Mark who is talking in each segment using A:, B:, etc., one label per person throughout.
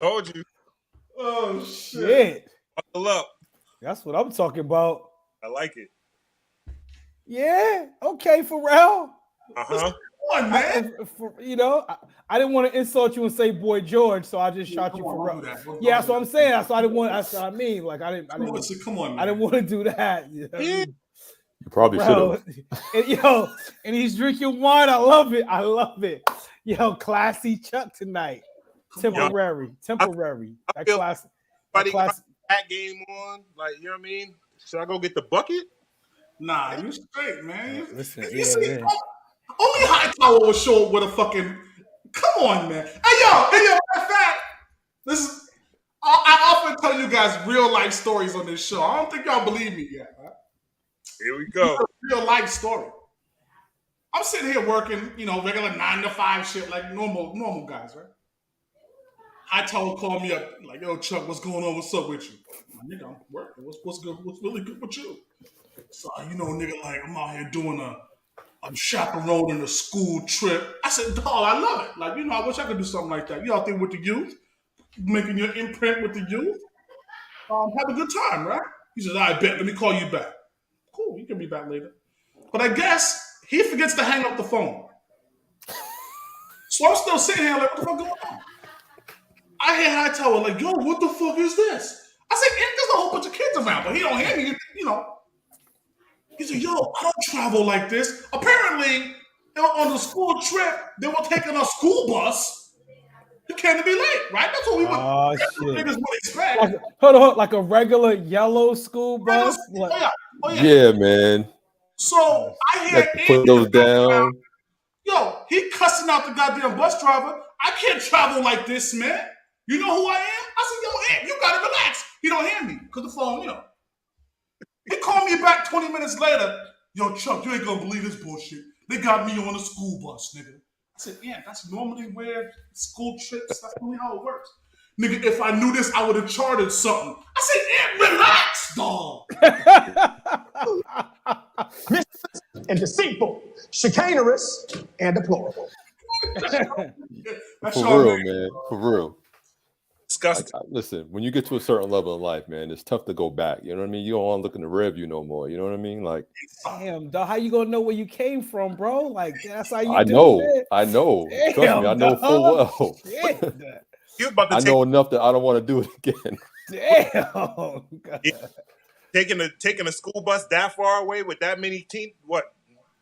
A: Told you.
B: Oh shit!
A: Buckle up.
C: That's what I'm talking about.
A: I like it.
C: Yeah. Okay, Pharrell.
A: Uh-huh.
B: Come on, man.
C: I didn't want to insult you and say Boy George, so I just shot you for. Yeah, that's what I'm saying. That's what I didn't want. That's what I mean. Like I didn't.
B: Come on, man.
C: I didn't want to do that. You know?
A: Yeah.
D: You probably should have.
C: And he's drinking wine. I love it. I love it. Classy Chuck tonight. Temporary.
A: I feel
C: classic.
A: That game on. Like, you know what I mean? Should I go get the bucket?
B: Nah, you straight, man.
C: Listen,
B: you see, only Hightower will show up with a fucking. Come on, man. Hey, yo. Matter of fact, this is. I often tell you guys real life stories on this show. I don't think y'all believe me yet, right?
A: Here we go.
B: Real life story. I'm sitting here working, regular 9 to 5 shit like normal guys, right? Hightower called me up like, "Yo, Chuck, what's going on? What's up with you?" Nigga, I'm working. What's good? What's really good with you? So, nigga, like I'm out here doing I'm chaperoning a school trip. I said, "Dog, I love it. Like, I wish I could do something like that. You out there with the youth, making your imprint with the youth. Have a good time, right?" He says, "I bet. Let me call you back." Cool, you can be back later. But I guess he forgets to hang up the phone. So I'm still sitting here like, what the fuck going on? I hear Hightower like, "Yo, what the fuck is this?" I said, "There's a whole bunch of kids around," but he don't hear me, He said, "Yo, I don't travel like this." Apparently, on the school trip, they were taking a school bus. You can't be late, right? That's what we niggas would expect.
C: Hold on, like a regular yellow school bus?
B: Oh,
D: yeah, man.
B: So I hear
D: put those down.
B: Yo, he cussing out the goddamn bus driver. "I can't travel like this, man. You know who I am?" I said, "Yo, Ant, you gotta relax." He don't hear me because the phone, He called me back 20 minutes later. "Yo, Chuck, you ain't gonna believe this bullshit. They got me on a school bus, nigga." I said, "Yeah, that's normally where school trips, that's normally how it works. Nigga, if I knew this, I would have chartered something." I said, "Ant, relax, dog."
E: And deceitful, chicanerous, and deplorable.
D: For real, man. For real.
A: Disgusting.
D: Listen, when you get to a certain level in life, man, it's tough to go back. You know what I mean? You don't want to look in the rear view no more. You know what I mean? Like,
C: damn, dog, how you gonna know where you came from, bro? Like, that's how you
D: I
C: do
D: know.
C: it.
D: I know.
C: Damn,
D: trust me, I know full well. I know enough that I don't want to do it again.
C: Damn.
A: Taking a school bus that far away with that many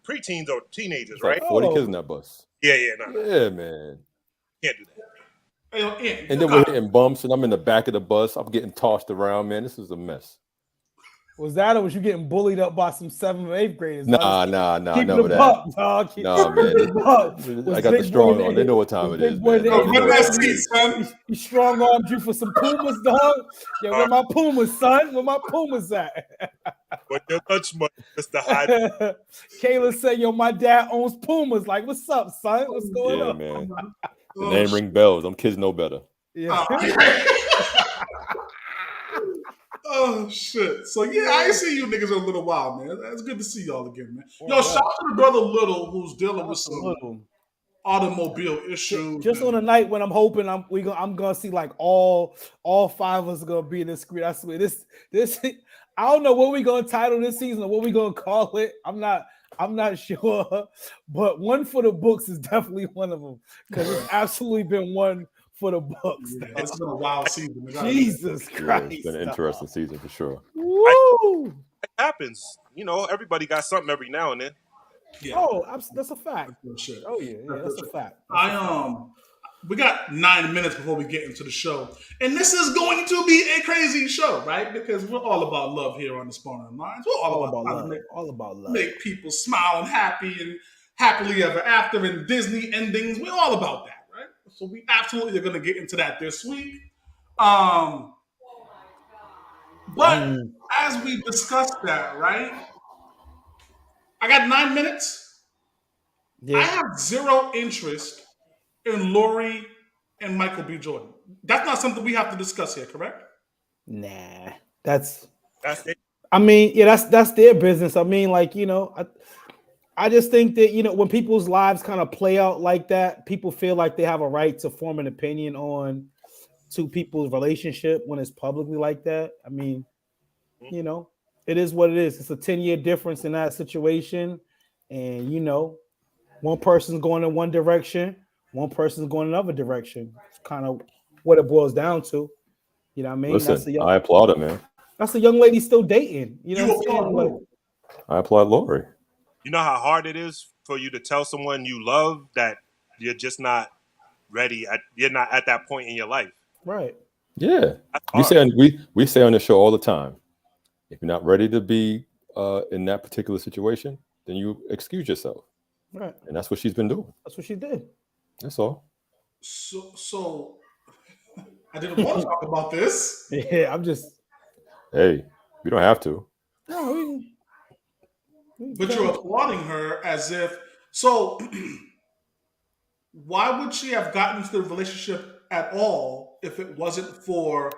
A: preteens or teenagers,
D: It's
A: right?
D: like 40 kids in that bus.
A: Yeah,
D: Yeah, man.
A: Can't do that.
D: And then we're hitting bumps, and I'm in the back of the bus. I'm getting tossed around, man. This is a mess.
C: Was that, or was you getting bullied up by some 7th or 8th graders?
D: Nah, never that.
C: Buck, dog.
D: Nah, man. I got the strong on. They know what time it is, man.
C: He strong armed you for some Pumas, dog. Yeah, where my Pumas, son? Where my Pumas at?
A: But your lunch money, Mr. Hyde.
C: Kayla said, "Yo, my dad owns Pumas." Like, what's up, son? What's going on?
D: Man. The name ring bells. Them kids know better.
C: Yeah.
B: Oh shit! So yeah, I ain't see you niggas in a little while, man. It's good to see y'all again, man. Yo, shout out to the brother Little who's dealing with some automobile issues.
C: Just on a night when I'm hoping I'm gonna see like all 5 of us are gonna be in the screen. I swear this I don't know what we're gonna title this season or what we're gonna call it. I'm not sure, but one for the books is definitely one of them because it's absolutely been one for the books.
B: Yeah, it's been a wild season.
C: Jesus Christ.
D: It's been an interesting season for sure.
C: Woo!
A: It happens. Everybody got something every now and then.
C: Yeah. Oh, that's a fact. Oh yeah, that's a fact.
B: We got 9 minutes before we get into the show, and this is going to be a crazy show, right? Because we're all about love here on the Sparring Lines. We're all about love.
C: All about love.
B: Make people smile and happy and happily ever after and Disney endings. We're all about that, right? So we absolutely are going to get into that this week. But as we discussed that, right? I got 9 minutes. Yeah. I have zero interest in Lori and Michael B. Jordan. That's not something we have to discuss here, correct?
C: Nah, that's
A: it.
C: I mean, yeah, that's their business. I mean, like, I just think that, when people's lives kind of play out like that, people feel like they have a right to form an opinion on two people's relationship when it's publicly like that. I mean, you know, it is what it is. It's a 10-year difference in that situation. And, you know, one person's going in one direction, one person's going another direction. It's kind of what it boils down to. You know what I mean?
D: Listen, I applaud her, man.
C: That's a young lady still dating. You know what I'm saying? Like,
D: I applaud Lori.
A: You know how hard it is for you to tell someone you love that you're just not ready. You're not at that point in your life.
C: Right.
D: Yeah. We say on the show all the time, if you're not ready to be in that particular situation, then you excuse yourself.
C: Right.
D: And that's what she's been doing.
C: That's what she did.
D: That's all.
B: So I didn't want to talk about this.
C: Yeah, I'm just.
D: Hey, you don't have to.
C: No,
B: but you're applauding her as if so. Why would she have gotten into the relationship at all if it wasn't to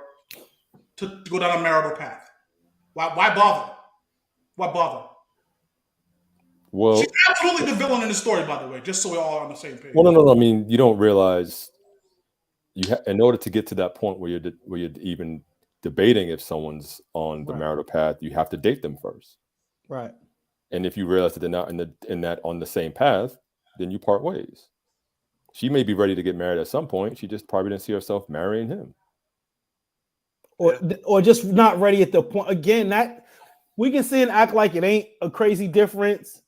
B: go down a marital path? Why bother? Why bother?
D: Well,
B: she's absolutely the villain in the story, by the way, just so we're all on the same page.
D: Well, no. I mean, you don't realize in order to get to that point where you're even debating if someone's on the marital path, you have to date them first.
C: Right.
D: And if you realize that they're not on the same path, then you part ways. She may be ready to get married at some point. She just probably didn't see herself marrying him.
C: Or just not ready at the point. Again, that we can see and act like it ain't a crazy difference.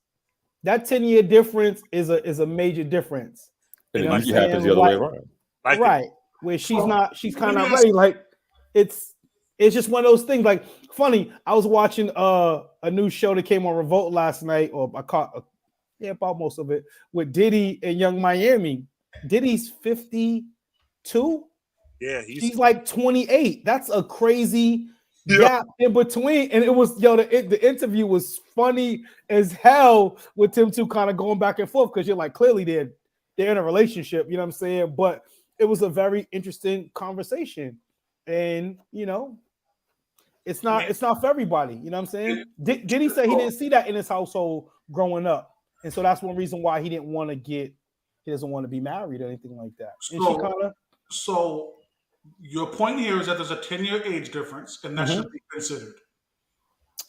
C: That 10-year difference is a major difference.
D: And it usually happens the other way around.
C: Right. Where she's kind of ready. Like it's just one of those things. Like funny, I was watching a new show that came on Revolt last night, or I caught about most of it, with Diddy and Young Miami. Diddy's 52.
A: Yeah,
C: she's like 28. That's a crazy gap in between. And it was the interview was funny as hell with them two kind of going back and forth because you're like clearly they're in a relationship, you know what I'm saying? But it was a very interesting conversation. And it's not for everybody, you know what I'm saying? Diddy say he didn't see that in his household growing up. And so that's one reason why he doesn't want to be married or anything like that.
B: So your point here is that there's a 10-year age difference, and that should be considered.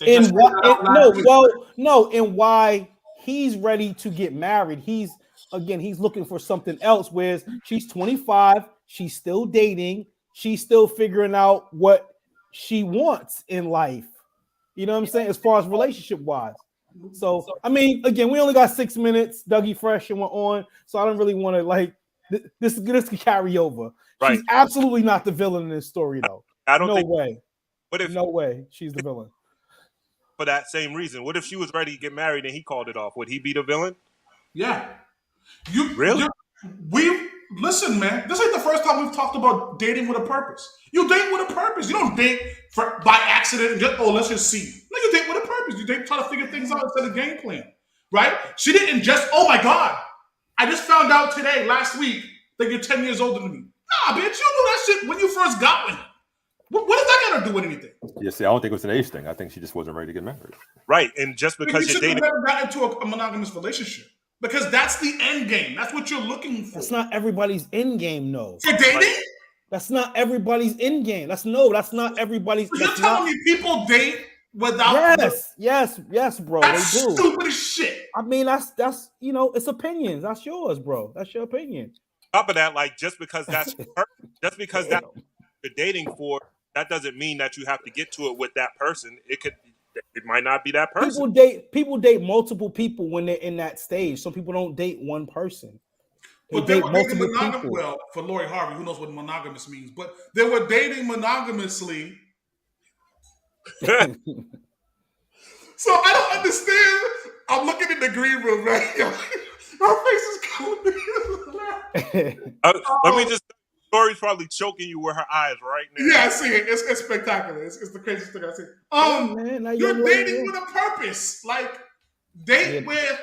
C: And why he's ready to get married. He's looking for something else. Whereas she's 25, she's still dating, she's still figuring out what she wants in life. You know what I'm saying? As far as relationship wise. So, I mean, again, we only got 6 minutes. Dougie Fresh and we're on. So I don't really want to this could carry over. Right. She's absolutely not the villain in this story, though.
A: I don't think.
C: No way.
A: What if?
C: No way. She's the villain.
A: For that same reason, what if she was ready to get married and he called it off? Would he be the villain?
B: Yeah.
A: Really?
B: Listen, man. This ain't the first time we've talked about dating with a purpose. You date with a purpose. You don't date by accident and just let's just see. No, you date with a purpose. You date try to figure things out instead of game plan, right? She didn't just. Oh my God, I just found out last week that you're 10 years older than me. Nah, bitch, you knew that shit when you first got with him. What does that got to do with anything?
D: Yeah, see, I don't think it was an age thing. I think she just wasn't ready to get married.
A: Right, and just because
B: you should never got into a monogamous relationship because that's the end game. That's what you're looking for.
C: That's not everybody's end game, no.
B: For dating?
C: That's not everybody's end game. That's not everybody's.
B: So you're telling me people date without?
C: Yes, bro.
B: That's
C: they do.
B: Stupid as shit.
C: I mean, that's it's opinions. That's yours, bro. That's your opinion.
A: Top of that, just because that's you're dating for, that doesn't mean that you have to get to it with that person. It might not be that person.
C: People date multiple people when they're in that stage. Some people don't date one person.
B: But they were dating monogamously. Well, for Lori Harvey, who knows what monogamous means? But they were dating monogamously. So I don't understand. I'm looking in the green room, right? Her face is going.
A: Let me just. Lori's probably choking you with her eyes right now.
B: Yeah, I see it. It's spectacular. It's the craziest thing I see. You're dating with a purpose. Date with.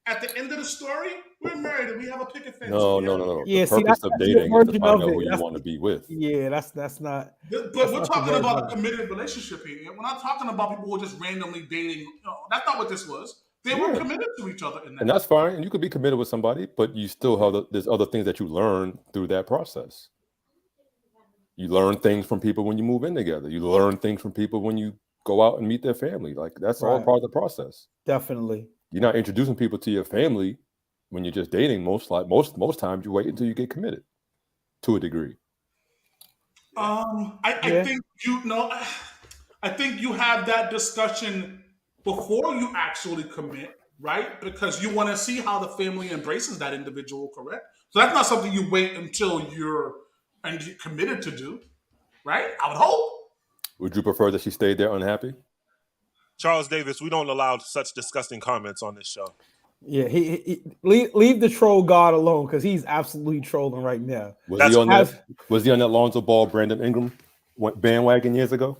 B: At the end of the story, we're married and we have a picket fence.
D: No.
C: Yeah,
D: the purpose of dating is to find out who you want to be with.
C: Yeah, that's not.
B: But we're talking about a committed relationship here. We're not talking about people who are just randomly dating. No, that's not what this was. They were committed to each other.
D: And that's fine. And you could be committed with somebody, but you still have there's other things that you learn through that process. You learn things from people when you move in together. You learn things from people when you go out and meet their family. Like that's all
C: Right.
D: part of the process.
C: Definitely.
D: You're not introducing people to your family when you're just dating. Most times you wait until you get committed to a degree.
B: I think I think you have that discussion before you actually commit, right? Because you want to see how the family embraces that individual, correct? So that's not something you wait until you're committed to do, right? I would hope.
D: Would you prefer that she stayed there unhappy?
A: Charles Davis, we don't allow such disgusting comments on this show.
C: Yeah, he leave the troll god alone because he's absolutely trolling right now.
D: Was he on that Lonzo Ball, Brandon Ingram bandwagon years ago?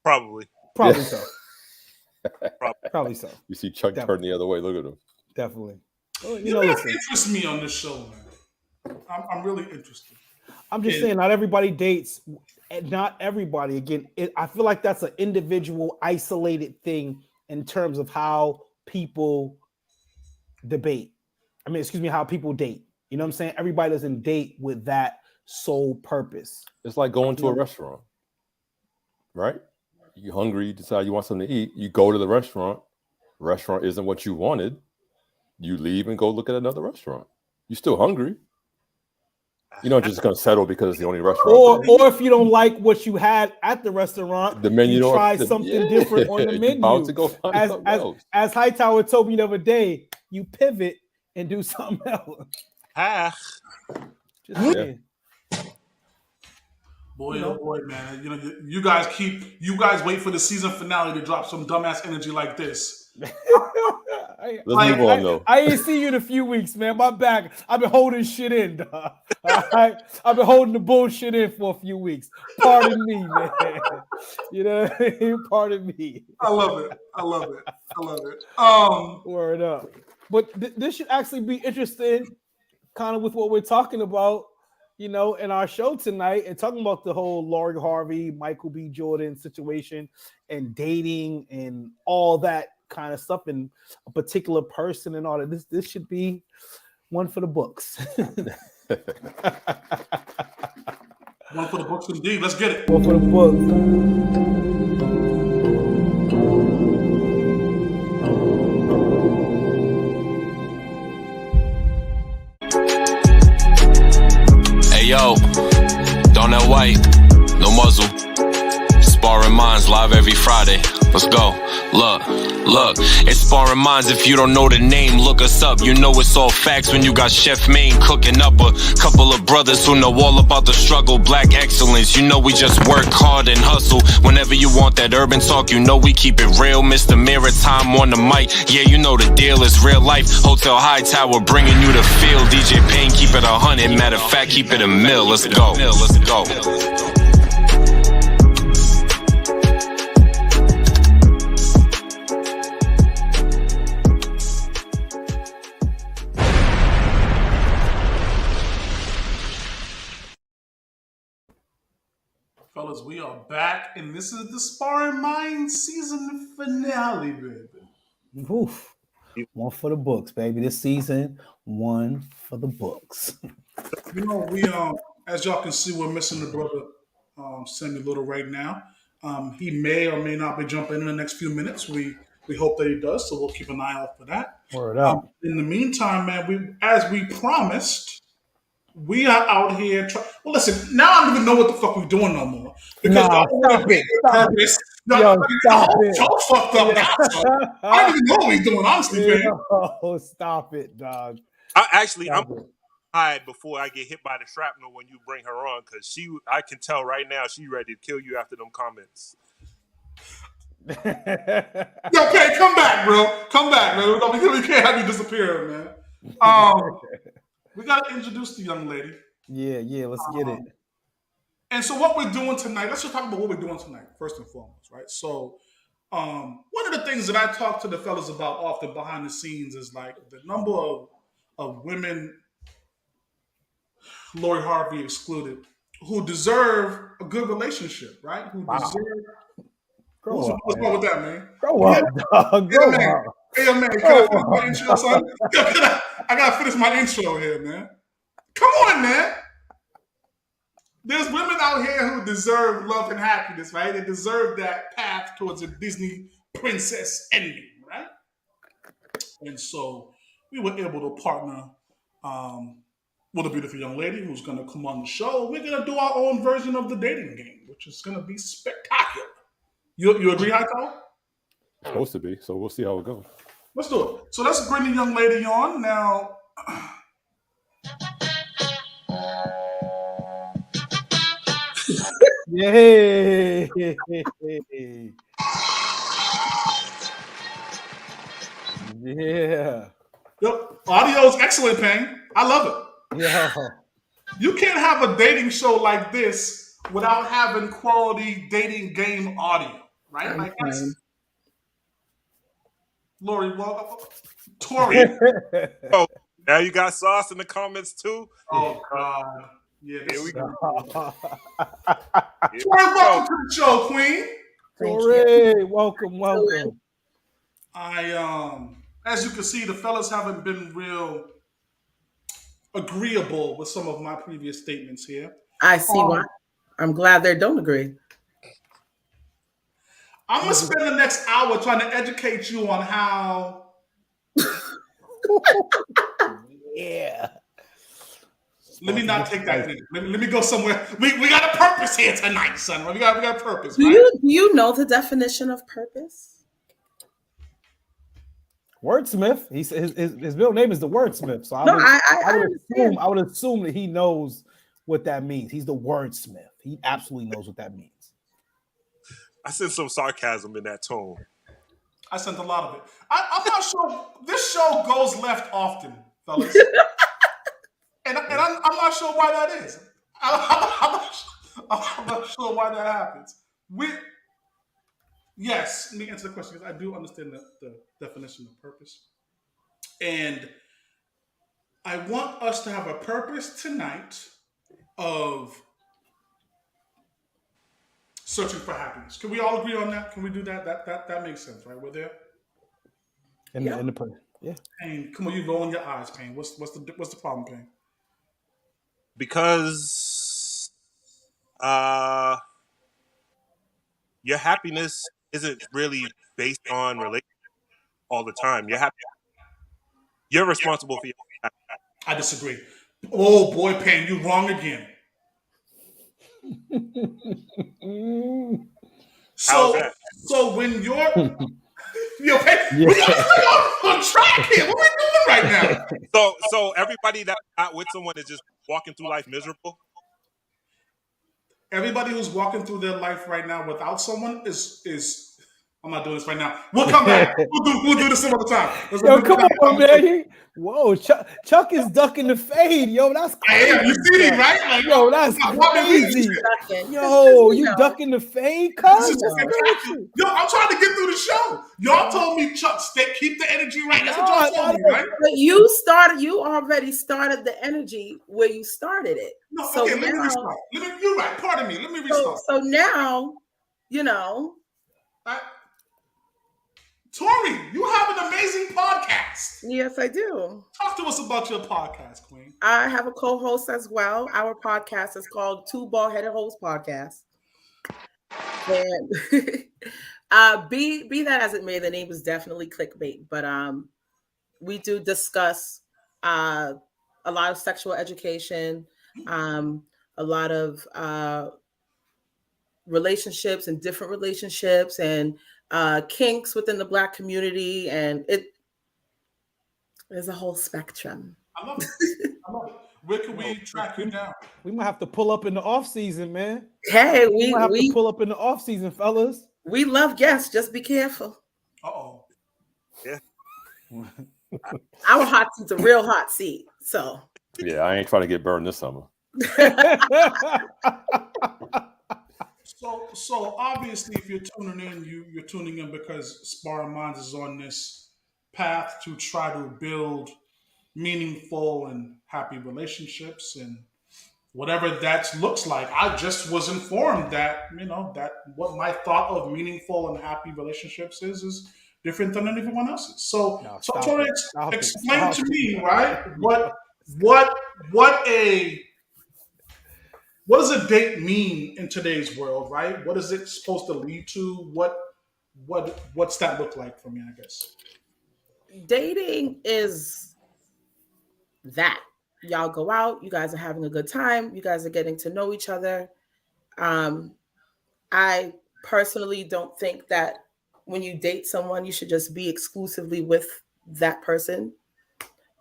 A: Probably
C: so. Probably so.
D: You see Chuck turn the other way. Look at him.
C: Definitely. Well,
B: listen. Interest me on this show, man. I'm really interested.
C: I'm just saying, not everybody dates. Not everybody. Again, I feel like that's an individual, isolated thing in terms of how people debate. How people date. You know what I'm saying? Everybody doesn't date with that sole purpose.
D: It's like going to a restaurant, right? You're hungry, you decide you want something to eat, you go to the restaurant. Restaurant isn't what you wanted. You leave and go look at another restaurant. You're still hungry. You're not just going to settle because it's the only restaurant.
C: Or if you don't like what you had at the restaurant, the menu, you try something different on the menu.
D: To go find
C: as Hightower told me the other day, you pivot and do something else. Just saying.
B: Boy, oh boy, man! You guys wait for the season finale to drop some dumbass energy like this.
D: Let's move on, though.
C: I ain't see you in a few weeks, man. My back, I've been holding shit in, dog. I've been holding the bullshit in for a few weeks. Pardon me, man. You know, pardon me.
B: I love it.
C: Word up. But this should actually be interesting, kind of with what we're talking about, in our show tonight, and talking about the whole Lori Harvey, Michael B. Jordan situation and dating and all that kind of stuff, and a particular person and all that. This should be one for the books.
B: One for the books indeed. Let's get it.
C: One for the books.
F: Yo, Donut White, no muzzle. Sparring Minds live every Friday. Let's go. Look, it's Sparring Minds. If you don't know the name, look us up. You know it's all facts when you got Chef Maine cooking up a couple of brothers who know all about the struggle. Black excellence, you know we just work hard and hustle. Whenever you want that urban talk, you know we keep it real. Mr. Maritime on the mic, yeah, you know the deal is real life. Hotel Hightower bringing you the feel. DJ Payne, keep it 100. Matter of fact, keep it a mill. Let's go.
B: Fellas, we are back, and this is the Sparring Minds season finale, baby.
C: Oof. One for the books, baby. This season, one for the books.
B: We as y'all can see, we're missing the brother Sammy Little right now. He may or may not be jumping in the next few minutes. We hope that he does, so we'll keep an eye out for that.
C: Word up.
B: In the meantime, man, as we promised, we are out here. Well, listen. Now I don't even know what the fuck we're doing no more. Because
C: stop it. Stop it.
B: Joe fucked up now. So I don't even know what we're doing, honestly, man.
C: Oh, stop it, dog.
A: I'm hide before I get hit by the shrapnel when you bring her on, because I can tell right now she's ready to kill you after them comments.
B: Yo, okay, come back, bro. Come back, man. We can't have you disappear, man. We gotta introduce the young lady.
C: Yeah, let's get it.
B: And so what we're doing tonight, let's just talk about what we're doing tonight, first and foremost, right? So one of the things that I talk to the fellas about often behind the scenes is like the number of women, Lori Harvey excluded, who deserve a good relationship, right? Who deserve. What's wrong with that, man?
C: Grow up, dog. Grow up.
B: Hey, man, can I finish my intro, son? I gotta finish my intro here, man. Come on, man. there's women out here who deserve love and happiness, right? They deserve that path towards a Disney princess ending, right? And so we were able to partner with a beautiful young lady who's going to come on the show. We're going to do our own version of the dating game, which is going to be spectacular. You agree, Haito?
D: Supposed to be. So we'll see how it goes.
B: Let's do it. So let's bring the young lady on now.
C: Yay! Yeah.
B: Yep. Audio is excellent, Payne. I love it.
C: Yeah.
B: You can't have a dating show like this without having quality dating game audio, right? Like that's Lori, well, Tori.
A: Oh, now you got sauce in the comments too.
B: Oh God. Yeah,
A: Here we go.
B: Tori, welcome to the show, Queen.
C: Tori, welcome.
B: As you can see, the fellas haven't been real agreeable with some of my previous statements here.
G: I see why. I'm glad they don't agree.
B: I'm gonna spend the next hour trying to educate you on how.
C: Yeah.
B: Let me not take that. Let me go somewhere. We got a purpose here tonight, son. We got a purpose.
G: Do
B: right?
G: you know the definition of purpose?
C: Wordsmith. His middle name is the Wordsmith. So I would assume that he knows what that means. He's the wordsmith. He absolutely knows what that means.
A: I sense some sarcasm in that tone.
B: I sent a lot of it. I'm not sure. This show goes left often, fellas. and I'm not sure why that is. I'm not sure why that happens. Yes, let me answer the question because I do understand the definition of purpose. And I want us to have a purpose tonight of searching for happiness. Can we all agree on that? Can we do that? That makes sense, right? We're there.
C: In the prayer. Yeah.
B: Payne, come on, you rolling your eyes, Payne. What's the problem, Payne?
A: Because your happiness isn't really based on relationship all the time. You're responsible for your happiness.
B: I disagree. Oh boy, Payne, you wrong again.
A: How's that?
B: So when you're Payne, we got on track here. What are we doing right now?
A: So everybody that's not with someone is just walking through life miserable.
B: Everybody who's walking through their life right now without someone is. I'm not doing this right now. We'll come back. We'll do this some other time.
C: Yo, come on, man. Whoa, Chuck is ducking the fade. Yo, that's crazy.
B: I am. You see me, right? Like,
C: yo, that's crazy. Yo, you ducking the fade, cuz?
B: Yo, I'm trying to get through the show. Y'all told me, Chuck, keep the energy right. That's what y'all told me, right?
G: But you already started the energy where you started it.
B: No,
G: so
B: okay, let me restart. You're right. Pardon me. Let me restart.
G: So now, you know.
B: Tori, you have an amazing podcast.
G: Yes, I do.
B: Talk to us about your podcast, Queen.
G: I have a co-host as well. Our podcast is called Two Bald-Headed Hoes Podcast. And be that as it may, the name is definitely clickbait. But we do discuss a lot of sexual education, a lot of relationships and different relationships and kinks within the Black community, and there's a whole spectrum.
B: I love it. Where can we track you down?
C: We might have to pull up in the off season, man.
G: Hey,
C: we might have to pull up in the off season, fellas.
G: We love guests. Just be careful.
B: Uh-oh.
A: Yeah.
G: Our hot seat's a real hot seat. So
D: yeah, I ain't trying to get burned this summer.
B: So obviously, if you're tuning in, you're tuning in because Sparring Minds is on this path to try to build meaningful and happy relationships and whatever that looks like. I just was informed that that what my thought of meaningful and happy relationships is different than everyone else's. So Tori, explain to me, right? What a what does a date mean in today's world, right? What is it supposed to lead to? What's that look like for me, I guess?
G: Dating is that. Y'all go out, you guys are having a good time, you guys are getting to know each other. I personally don't think that when you date someone, you should just be exclusively with that person.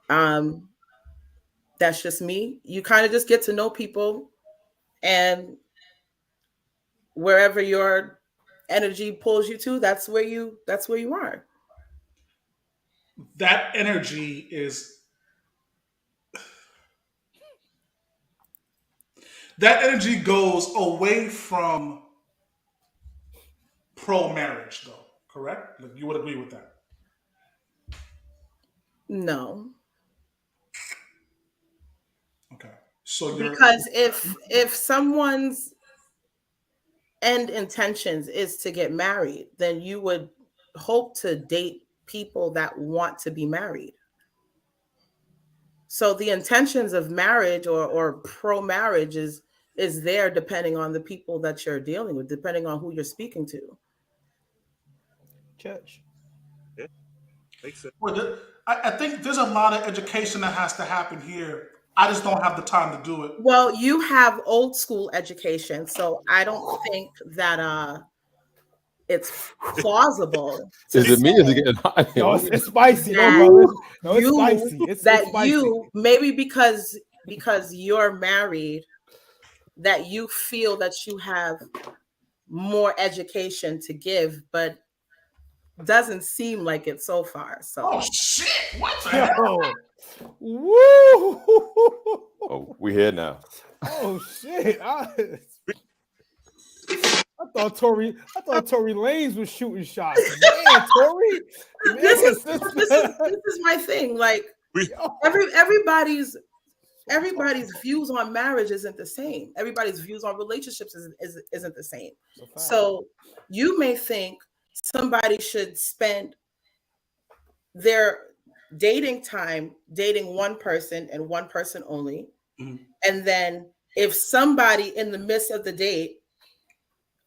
G: Um, that's just me. You kind of just get to know people, and wherever your energy pulls you to, that's where you are.
B: That energy is that energy goes away from pro marriage, though. Correct? Like, you would agree with that?
G: No,
B: Okay. So you're
G: because if someone's end intentions is to get married, then you would hope to date people that want to be married. So the intentions of marriage or pro marriage is there depending on the people that you're dealing with, depending on who you're speaking to.
C: Church.
A: Yeah, makes sense.
B: I think there's a lot of education that has to happen here. I just don't have the time to do it.
G: Well, you have old school education, so I don't think that it's plausible to
D: Is it me? Is it
G: say
D: getting hot?
C: No, it's spicy. No,
G: that
C: brother. No, it's
G: you
C: spicy. It's spicy.
G: you maybe because you're married, that you feel that you have more education to give, but doesn't seem like it so far. So
B: Oh shit! What the hell?
C: Yo. Woo!
D: Oh, we here now.
C: Oh shit! I thought Tory Lanez was shooting shots. Man, Tory.
G: this is my thing. Like everybody's views on marriage isn't the same. Everybody's views on relationships isn't the same. So you may think somebody should spend their dating time dating one person and one person only.
B: Mhm.
G: And then if somebody in the midst of the date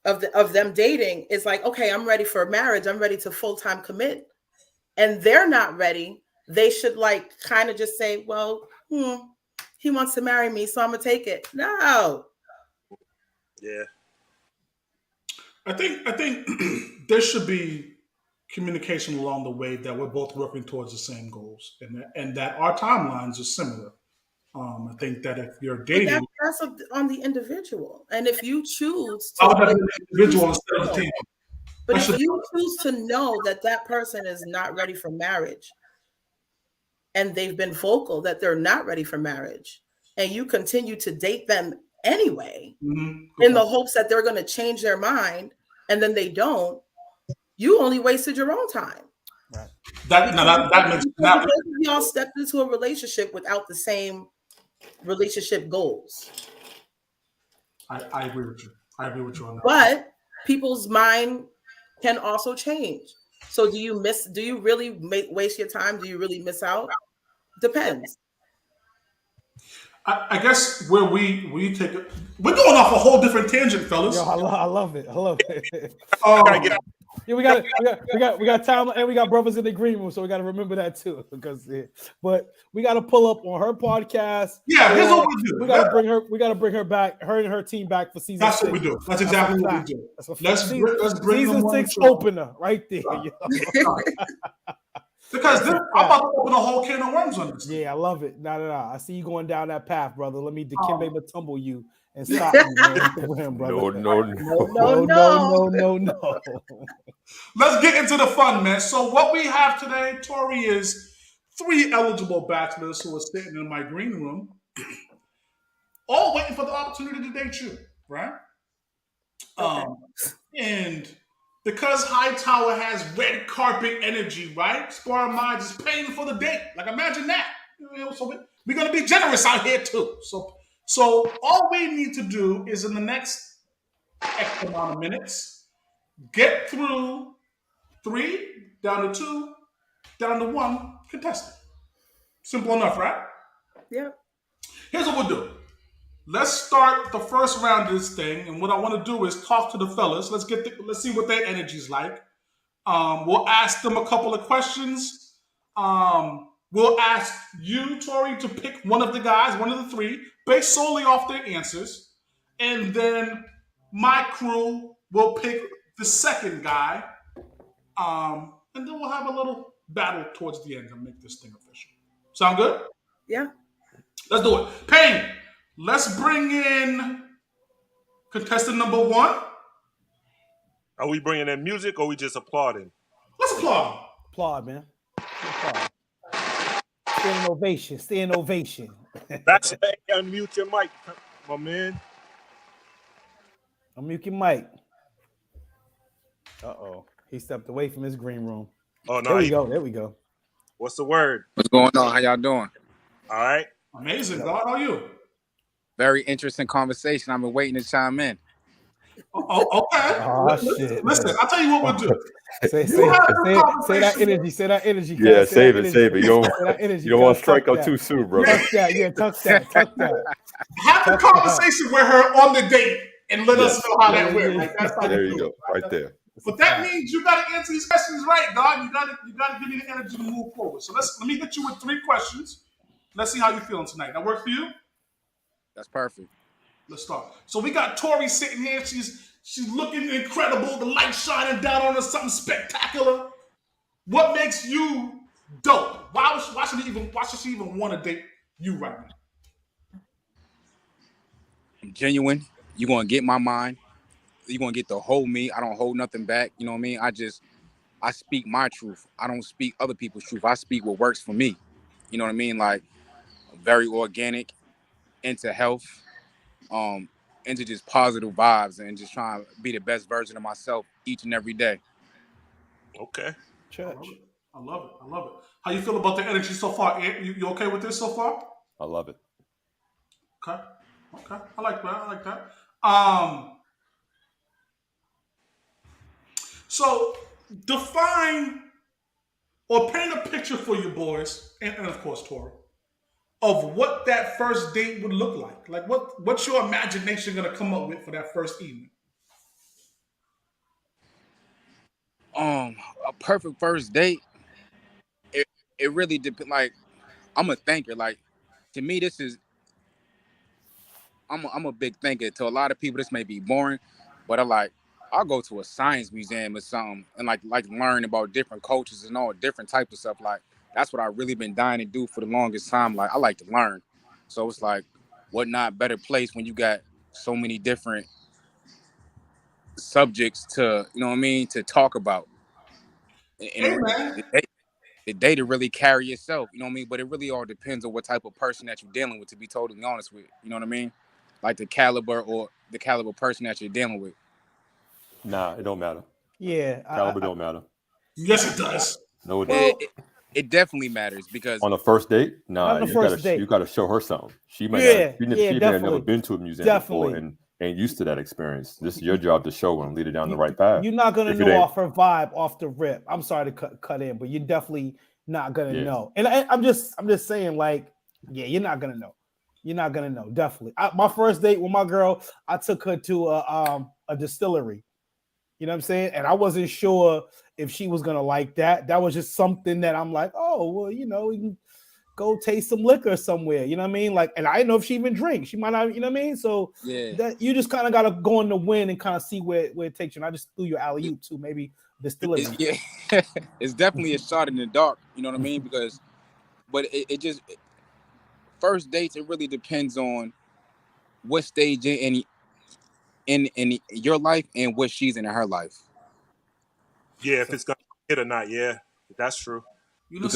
G: of them dating is like, okay, I'm ready for marriage, I'm ready to full-time commit, and they're not ready, they should like kind of just say, well, he wants to marry me, so I'm gonna take it. No.
A: Yeah.
B: I think there should be communication along the way that we're both working towards the same goals, and that our timelines are similar. I think that if you're
G: But
B: dating,
G: that's on the individual, and if you choose
B: I would
G: to,
B: have an individual instead of the team.
G: but
B: I
G: if
B: should-
G: you choose to know that that person is not ready for marriage, and they've been vocal that they're not ready for marriage, and you continue to date them anyway,
B: Mhm.
G: in the hopes that they're going to change their mind, and then they don't, you only wasted your own time.
B: That makes
G: Because both of y'all stepped into a relationship without the same relationship goals.
B: I agree with you. I agree with you on that.
G: But people's mind can also change. So do you really waste your time? Do you really miss out? Depends.
B: I guess where we take it, we're going off a whole different tangent, fellas.
C: Yo, I love it. I love it.
A: Gotta get out.
C: Yeah, we got time, and we got brothers in the green room, so we got to remember that too. Because, but we got to pull up on her podcast.
B: Yeah, here's what we do.
C: We got to bring her. We got to bring her back, her and her team back for season.
B: That's
C: 6.
B: what we do. That's exactly what we do. Let's bring
C: season
B: them
C: 6
B: on
C: opener right there.
B: Because I'm about to open a whole can of worms on this.
C: Yeah, I love it. No. I see you going down that path, brother. Let me Dikembe Mutombo you and stop you, man. Brother. No.
B: Let's get into the fun, man. So what we have today, Tori, is 3 eligible bachelors who are sitting in my green room, all waiting for the opportunity to date you, right?
G: Okay.
B: And because Hightower has red carpet energy, right? Sparring Minds is paying for the date. Like, imagine that. So we're gonna be generous out here too. So all we need to do is in the next X amount of minutes, get through 3, down to 2, down to 1 contestant. Simple enough, right?
G: Yep.
B: Here's what we'll do. let's start the first round of this thing. And what I want to do is talk to the fellas. Let's see what their energy's like. We'll ask them a couple of questions. We'll ask you, Tori, to pick one of the guys, one of the three, based solely off their answers. And then my crew will pick the second guy. And then we'll have a little battle towards the end and make this thing official. Sound good?
G: Yeah.
B: Let's do it. Payne, let's bring in contestant number 1.
A: Are we bringing in music or we just applauding?
B: Let's applaud.
C: Applaud, man. Applaud. Stand ovation. Stand ovation.
A: Bachelor, unmute your mic, my man.
C: Unmute your mic. Uh-oh. He stepped away from his green room.
A: Oh, no.
C: There we go. There we go.
A: What's the word?
H: What's going on? How y'all doing?
A: All right.
B: Amazing, God. How are you?
H: Very interesting conversation. I've been waiting to chime in.
B: Oh, okay.
C: Oh, shit.
B: Listen, I'll tell you what we'll do.
C: Say that energy. Say that energy.
D: Yeah, save it. You don't want to strike out
C: that.
D: too soon, bro.
C: Tuck that. Yeah, tuck that.
B: Have a conversation with her on the date and let us know how that went. Like, that's how
D: There you go. Right there.
B: But that means you got to answer these questions right, dog. You got to give me the energy to move forward. So let me hit you with 3 questions. Let's see how you're feeling tonight. That work for you?
H: That's perfect.
B: Let's start. So we got Tori sitting here. She's looking incredible. The light shining down on her, something spectacular. What makes you dope? Why should she even want to date you right now?
H: I'm genuine. You're gonna get my mind. You're gonna get the whole me. I don't hold nothing back. You know what I mean? I speak my truth. I don't speak other people's truth. I speak what works for me. You know what I mean? Like, very organic, into health, into just positive vibes and just trying to be the best version of myself each and every day.
A: Okay.
C: Church.
B: I love it. How you feel about the energy so far? You okay with this so far?
D: I love it.
B: Okay. I like that. So define or paint a picture for you boys, and of course Tori, of what that first date would look like. Like what's your imagination gonna come up with for that first evening?
H: A perfect first date. It really depends. Like, I'm a thinker. Like, to me, this is. I'm a big thinker. To a lot of people, this may be boring, but I'll go to a science museum or something and like learn about different cultures and all different types of stuff. Like, that's what I've really been dying to do for the longest time. Like, I like to learn. So it's like, what not better place when you got so many different subjects to, you know what I mean, to talk about. And the day to really carry yourself, you know what I mean? But it really all depends on what type of person that you're dealing with, to be totally honest with. You know what I mean? Like the caliber person that you're dealing with.
D: Nah, it don't matter.
C: Yeah.
D: Caliber don't matter.
B: Yes, it does.
D: No, it doesn't.
H: It definitely matters because
D: on a first date, you gotta show her something. She may have never been to a museum before and ain't used to that experience. This is your job to show her and lead her down the right path.
C: You're not gonna know off her vibe off the rip. I'm sorry to cut in, but you're definitely not gonna know. And I'm just saying, like, yeah, you're not gonna know. You're not gonna know. Definitely. My first date with my girl, I took her to a distillery. You know what I'm saying? And I wasn't sure if she was gonna like that. That was just something that I'm like, oh, well, you know, we can go taste some liquor somewhere. You know what I mean? Like, and I didn't know if she even drinks. She might not. You know what I mean? So that you just kind of gotta go in the wind and kind of see where it takes you. And I just threw your alley-oop to maybe distillery.
H: It's definitely a shot in the dark. You know what I mean? But it just first dates. It really depends on what stage in your life and what she's in her life.
A: Yeah, if it's gonna hit or not, yeah, that's true.
H: Because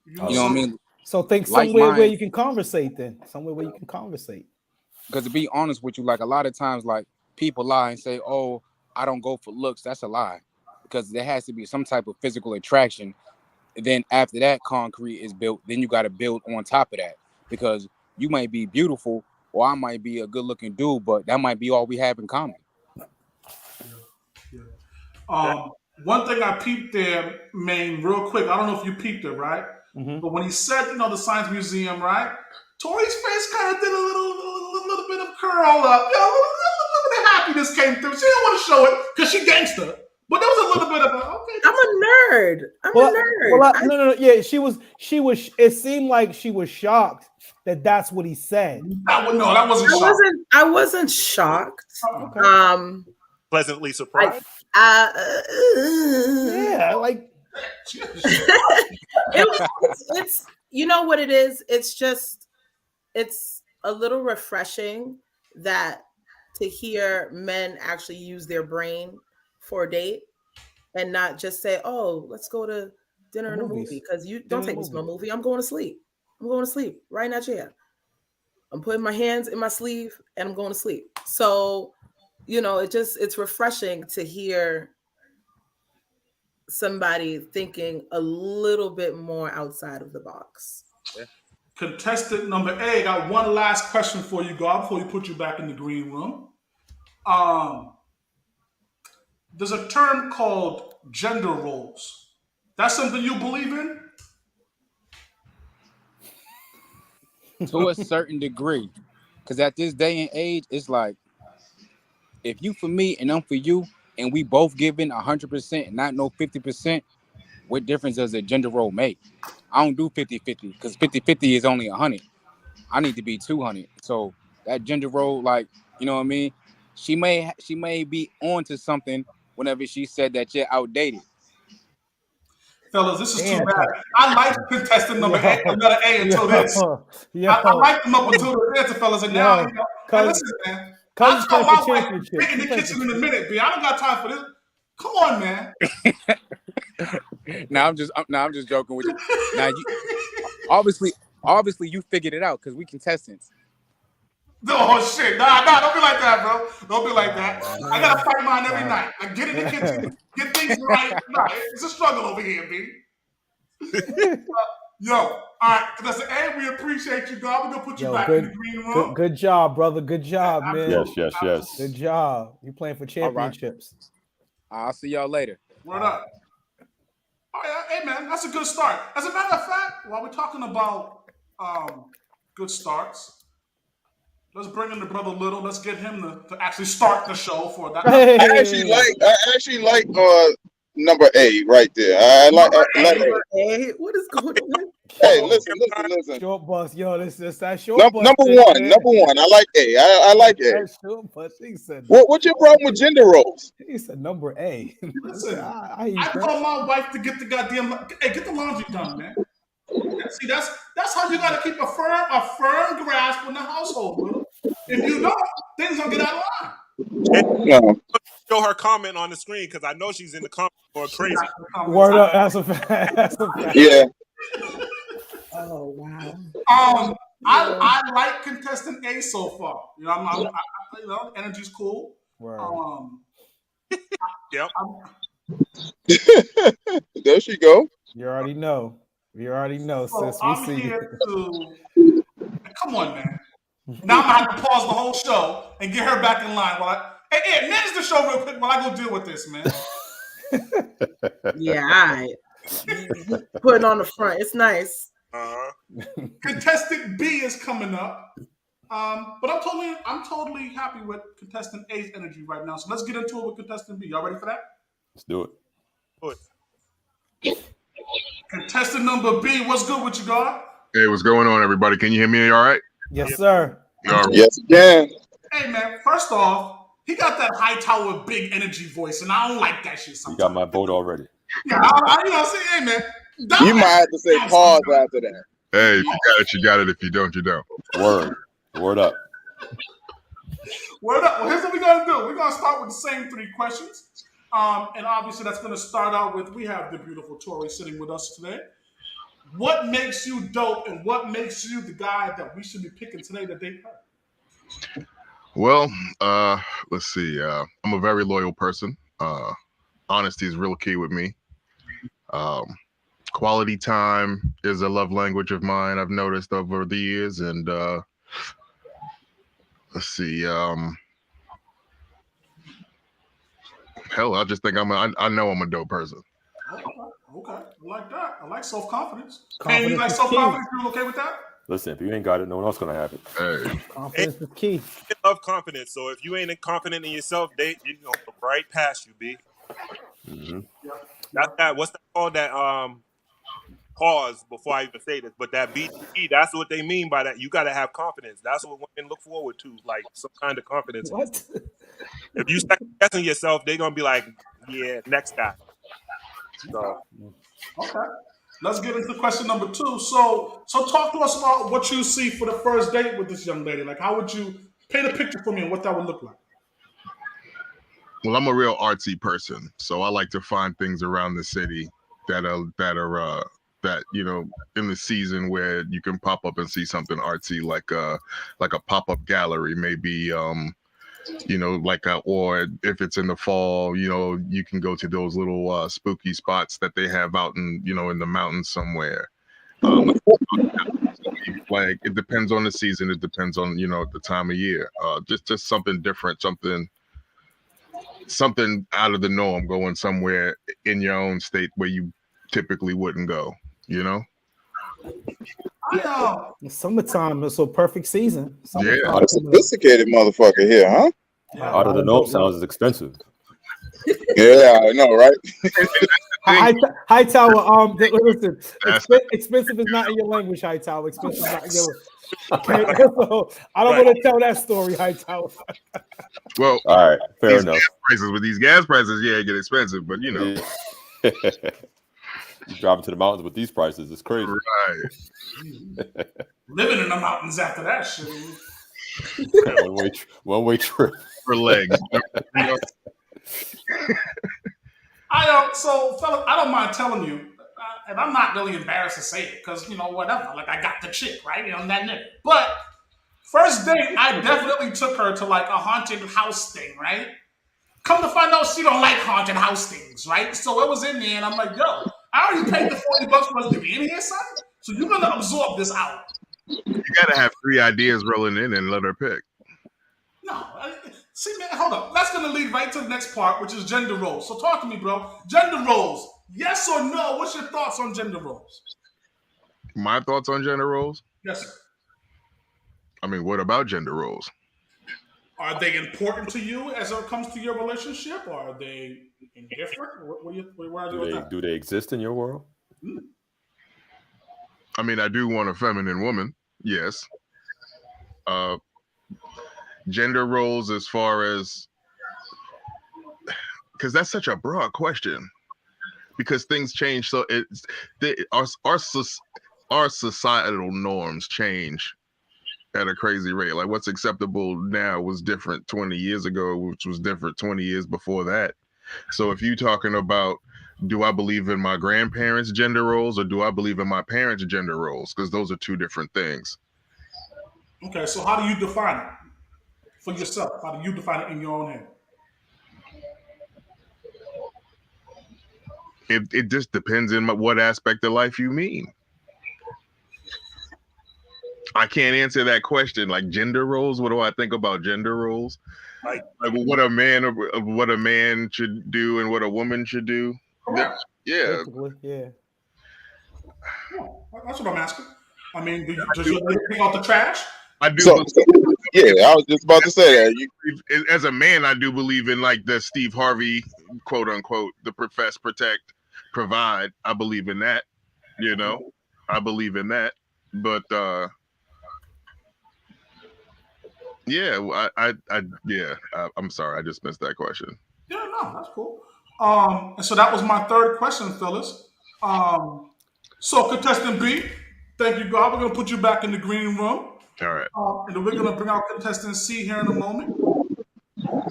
H: you know what I mean.
C: So think somewhere where you can conversate. Then somewhere where you can conversate.
H: Because to be honest with you, like a lot of times, like people lie and say, "Oh, I don't go for looks." That's a lie, because there has to be some type of physical attraction. And then after that concrete is built, then you got to build on top of that, because you might be beautiful or I might be a good looking dude, but that might be all we have in common.
B: One thing I peeped there, Maine, real quick. I don't know if you peeped it, right? Mm-hmm. But when he said, the Science Museum, right? Tori's face kind of did a little bit of curl up. You know, a little bit of happiness came through. She didn't want to show it because she gangster. But there was a little bit of okay.
G: I'm a nerd. I'm a nerd.
C: No. Yeah, she was. It seemed like she was shocked that that's what he said.
B: That wasn't shocked.
G: I wasn't shocked.
C: Okay.
A: Pleasantly surprised.
C: Yeah, like
G: it's you know what it is. It's a little refreshing that to hear men actually use their brain for a date and not just say, "Oh, let's go to dinner and a movie," because you don't take me to a movie. I'm going to sleep. I'm going to sleep right in that chair. I'm putting my hands in my sleeve and I'm going to sleep. So, you know, it's refreshing to hear somebody thinking a little bit more outside of the box.
B: Yeah. Contestant number A, got one last question for you, God, before we put you back in the green room. There's a term called gender roles. That's something you believe in?
H: To a certain degree. Because at this day and age, it's like, if you for me and I'm for you, and we both giving 100% and not no 50%, what difference does a gender role make? I don't do 50-50 because 50-50 is only 100. I need to be 200. So that gender role, like, you know what I mean? She may be on to something whenever she said that you're outdated.
B: Fellas, this is too bad. I like contestant number A, letter A until this. I like them up until the answer, fellas, and now, you know, hey, listen, man. I'll tell my wife to get in the kitchen in a minute, B. I don't got time for this. Come on, man.
H: I'm just joking with you. Now, obviously, you figured it out because we contestants.
B: Oh shit! Nah, don't be like that, bro. Don't be like that. I gotta fight mine every night. I get in the kitchen, get things right. Nah, it's a struggle over here, B. Yo, all right. That's an A. We appreciate you, God. We're gonna put you back in the green room.
C: Good job, brother. Good job, man.
D: Yes.
C: Good job. You're playing for championships.
H: Right. I'll see y'all later.
B: Word up. All right, hey man, that's a good start. As a matter of fact, while we're talking about good starts, let's bring in the brother Little. Let's get him to actually start the show for that.
I: Hey. I actually like number A right there. I like
G: A. What is going on?
I: Hey, listen.
C: Short bus, yo, this that short bus.
I: Number one. I like A. I like A.
C: Short bus. He said,
I: what's your problem with gender roles?
C: He said number A.
B: Listen, I told my wife to get the get the laundry done, man. See, that's how you got to keep a firm grasp on the household, bro. If you don't, things gonna get out of line.
A: Show her comment on the screen because I know she's in the comments going crazy.
C: Word up, that's a fact.
I: Yeah.
G: Oh wow.
B: I like contestant A so far. You know, you know, energy's cool.
A: Yep.
I: There she go.
C: You already know, sis. We see
B: you. Come on, man. Now I'm gonna have to pause the whole show and get her back in line. Hey, manage the show real quick while I go deal with this, man.
G: Yeah, all right. Putting on the front. It's nice.
B: Contestant B is coming up. But I'm totally happy with contestant A's energy right now. So let's get into it with contestant B. Y'all ready for that?
D: Let's do it.
B: Contestant number B, what's good with you, God?
J: Hey, what's going on, everybody? Can you hear me all right?
C: Yes, sir.
I: Yes, you can.
B: Hey, man, first off, he got that high tower, big energy voice, and I don't like that shit sometimes.
D: You got my vote already.
B: Yeah, you know, see, hey, man.
I: You might have to say pause after that.
J: Hey, if you got it, you got it. If you don't, you don't.
D: Word up.
B: Word up. Well, here's what we're going to do. We're going to start with the same 3 questions. And obviously, that's going to start out with, we have the beautiful Tori sitting with us today. What makes you dope, and what makes you the guy that we should be picking today to date her?
J: Well, let's see. I'm a very loyal person. Honesty is real key with me. Quality time is a love language of mine, I've noticed over the years. And let's see. Hell, I just think I know I'm a dope person.
B: Okay. I like that. I like self-confidence. Hey, you like self-confidence? You okay with that?
D: Listen, if you ain't got it, no one else gonna have it.
J: Hey,
C: Confidence is key.
A: They love confidence. So if you ain't confident in yourself, you gonna go right past you, B.
D: Mm-hmm.
A: That's that. What's that called? That pause before I even say this, but that BTE, that's what they mean by that. You got to have confidence. That's what women look forward to, like some kind of confidence.
C: What?
A: If you second guessing yourself, they're gonna be like, "Yeah, next guy." So
B: Okay. Let's get into question number 2. So talk to us about what you see for the first date with this young lady. Like, how would you paint a picture for me and what that would look like?
J: well, I'm a real artsy person, so I like to find things around the city that you know, in the season where you can pop up and see something artsy, like a pop-up gallery, maybe you know, or if it's in the fall, you know, you can go to those little spooky spots that they have out in, you know, in the mountains somewhere. Like, it depends on the season. It depends on, you know, the time of year. Just something different, something out of the norm, going somewhere in your own state where you typically wouldn't go, you know?
C: It's summertime. It's a perfect season.
J: Yeah.
I: A sophisticated motherfucker here, huh?
B: Yeah.
D: Out of the norm sounds expensive.
I: Yeah, I know, right?
C: Hightower, listen, expensive is not in your language, Hightower. Expensive is not in your. Okay, so I don't want to tell that story, Hightower.
J: Well,
D: all right, fair enough.
J: With these gas prices, yeah, it get expensive, but you know.
D: You driving to the mountains with these prices, it's crazy.
J: Right.
B: Living in the mountains after that shit.
D: One-way trip
J: for legs.
B: So, fellas, I don't mind telling you, and I'm not really embarrassed to say it because, you know, whatever. Like, I got the chick, right? You know, that nigga. But first date, I definitely took her to like a haunted house thing, right? Come to find out, she don't like haunted house things, right? So it was in there, and I'm like, yo, I already paid the $40 for us to be in here, son. So you're gonna absorb this out.
J: You gotta have 3 ideas rolling in and let her pick.
B: No, see, man, hold up. That's gonna lead right to the next part, which is gender roles. So talk to me, bro. Gender roles, yes or no? What's your thoughts on gender roles?
J: My thoughts on gender roles?
B: Yes, sir.
J: I mean, what about gender roles?
B: Are they important to you as it comes to your relationship, or are they indifferent?
D: Do they exist in your world?
J: I mean, I do want a feminine woman, yes. Gender roles, as far as, because that's such a broad question, because things change. So our societal norms change at a crazy rate. Like, what's acceptable now was different 20 years ago, which was different 20 years before that. So if you're talking about, do I believe in my grandparents' gender roles or do I believe in my parents' gender roles? Because those are 2 different things.
B: Okay, so how do you define it for yourself? How do you define it in your own head?
J: It just depends on what aspect of life you mean. I can't answer that question. Like, gender roles, what do I think about gender roles? Like what a man should do and what a woman should do.
B: Correct.
J: Yeah.
C: Yeah.
B: That's what I'm asking. I mean, does your lady take out the trash?
J: I do.
I: Yeah, I was just about to say that.
J: As a man, I do believe in like the Steve Harvey, quote unquote, the profess, protect, provide. I believe in that. You know, I believe in that. But yeah, I'm sorry, I just missed that question.
B: Yeah, no, that's cool. And so that was my third question, Phyllis. So contestant B, thank you, God. We're gonna put you back in the green room.
J: All right.
B: And then we're gonna bring out contestant C here in a moment.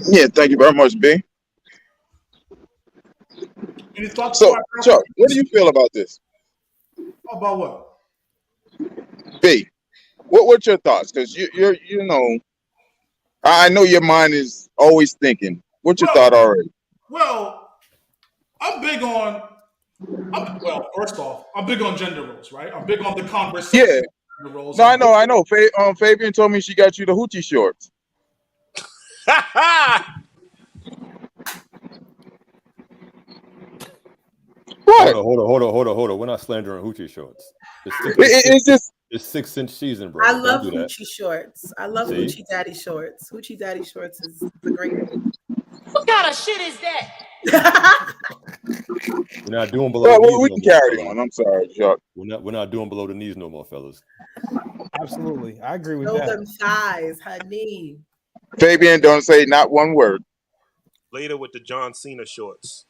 I: Yeah, thank you very much, B.
B: Any thoughts?
I: So, Chuck, what do you feel about this?
B: About what?
I: B, what's your thoughts? Because you're you know, I know your mind is always thinking. What's your thought already?
B: Well, first off, I'm big on gender roles, right? I'm big on the conversation.
I: Yeah.
B: Gender roles.
I: No, I know. Fabian told me she got you the hoochie shorts. What?
D: Hold on. We're not slandering hoochie shorts.
I: It's just
D: It's 6-inch season, bro.
G: I
D: Don't
G: love
D: do that.
G: hoochie shorts. I love
D: See?
G: hoochie daddy shorts. Hoochie daddy shorts is the great thing.
K: What kind of shit is that?
D: We're not doing below the
I: Well,
D: knees
I: we
D: no
I: can
D: more,
I: carry
D: fellas.
I: on. I'm sorry, Chuck.
D: We're not doing below the knees no more, fellas.
C: Absolutely, I agree with
G: Show
C: that.
G: them thighs, honey.
I: Fabian, don't say not one word.
A: Later with the John Cena shorts.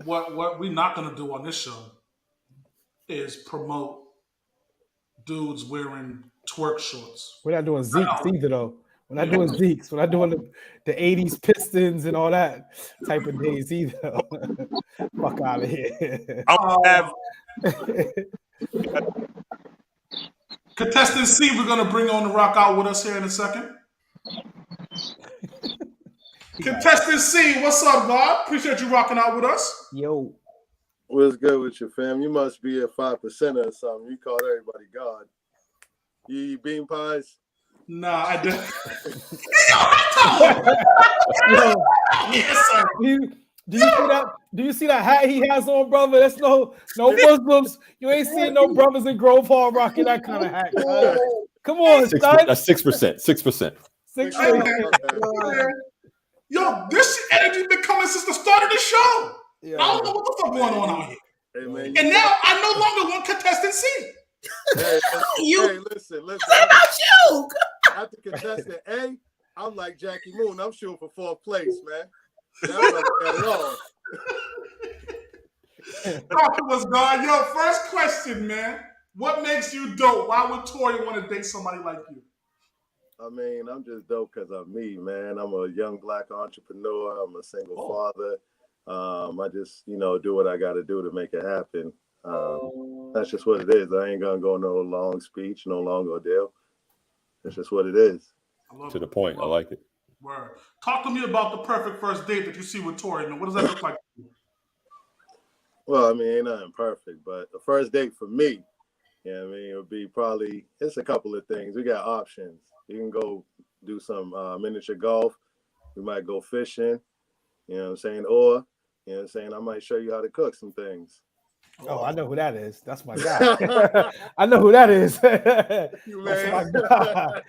B: What we're not gonna do on this show is promote dudes wearing twerk shorts.
C: We're not doing Zeke's either, though. We're not doing Zeke's. We're not doing the 80s Pistons and all that type of days either. Fuck out of here.
B: Contestant C, we're gonna bring on the rock out with us here in a second. Contestant C, what's up, God? Appreciate you rocking out with us.
C: Yo.
L: What's good with you, fam? You must be a 5% or something. You called everybody God. You eat bean pies?
B: Nah, I didn't.
C: Yo, yes, sir. Do you see that hat he has on, brother? That's no Muslims. You ain't seeing no brothers in Grove Hall rocking that kind of hat. Come on, son.
D: That's 6%. 6%.
C: 6%.
B: Yo, this energy been coming since the start of the show.
C: Yeah.
B: I don't know what the fuck going on out here.
L: Hey, man,
B: And now I no longer want contestant C.
L: Hey,
G: You.
L: listen.
G: What about you?
L: After contestant A, I'm like Jackie Moon. I'm shooting for 4th place, man. That's like that at all.
B: Rocket was gone. Yo, first question, man. What makes you dope? Why would Tori want to date somebody like you?
L: I mean, I'm just dope because I'm me, man. I'm a young black entrepreneur. I'm a single father. I just, do what I got to do to make it happen. That's just what it is. I ain't gonna go no long speech, no long ordeal. That's just what it is.
D: To the point. I like it.
B: Word. Talk to me about the perfect first date that you see with Tori. Now, what does that look like?
L: Well, I mean, ain't nothing perfect, but the first date for me, it would be probably, it's a couple of things. We got options. You can go do some miniature golf. We might go fishing, you know what I'm saying? Or, I might show you how to cook some things.
C: Oh, I know who that is. That's my guy. I know who that is. That's my guy.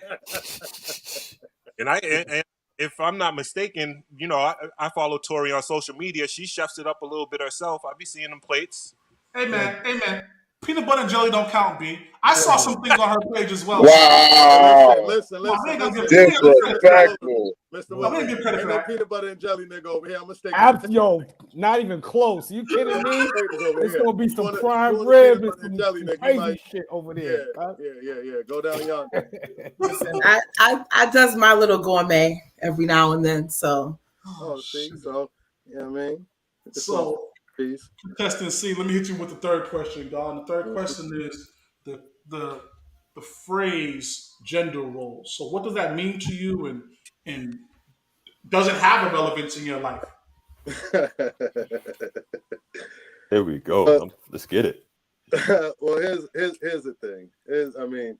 A: And if I'm not mistaken, I follow Tori on social media. She chefs it up a little bit herself. I be seeing them plates.
B: Hey man. Peanut butter and jelly don't count, B. I saw some things on her page as well.
I: Wow.
L: Listen.
I: Disrespectful.
L: Mr. Wilson, ain't no peanut butter and jelly nigga over here. I'm gonna stay.
C: Yo, not even close. You kidding me? It's gonna be some prime rib and some crazy shit over there.
L: Yeah. Go down yonder.
G: Listen, I does my little gourmet every now and then. So.
L: Oh, see, so I mean.
B: So, contestant C, let me hit you with the third question, Don. The third question is the phrase gender roles. So, what does that mean to you, and does it have a relevance in your life?
D: There we go. Let's get it.
L: Well, here's the thing.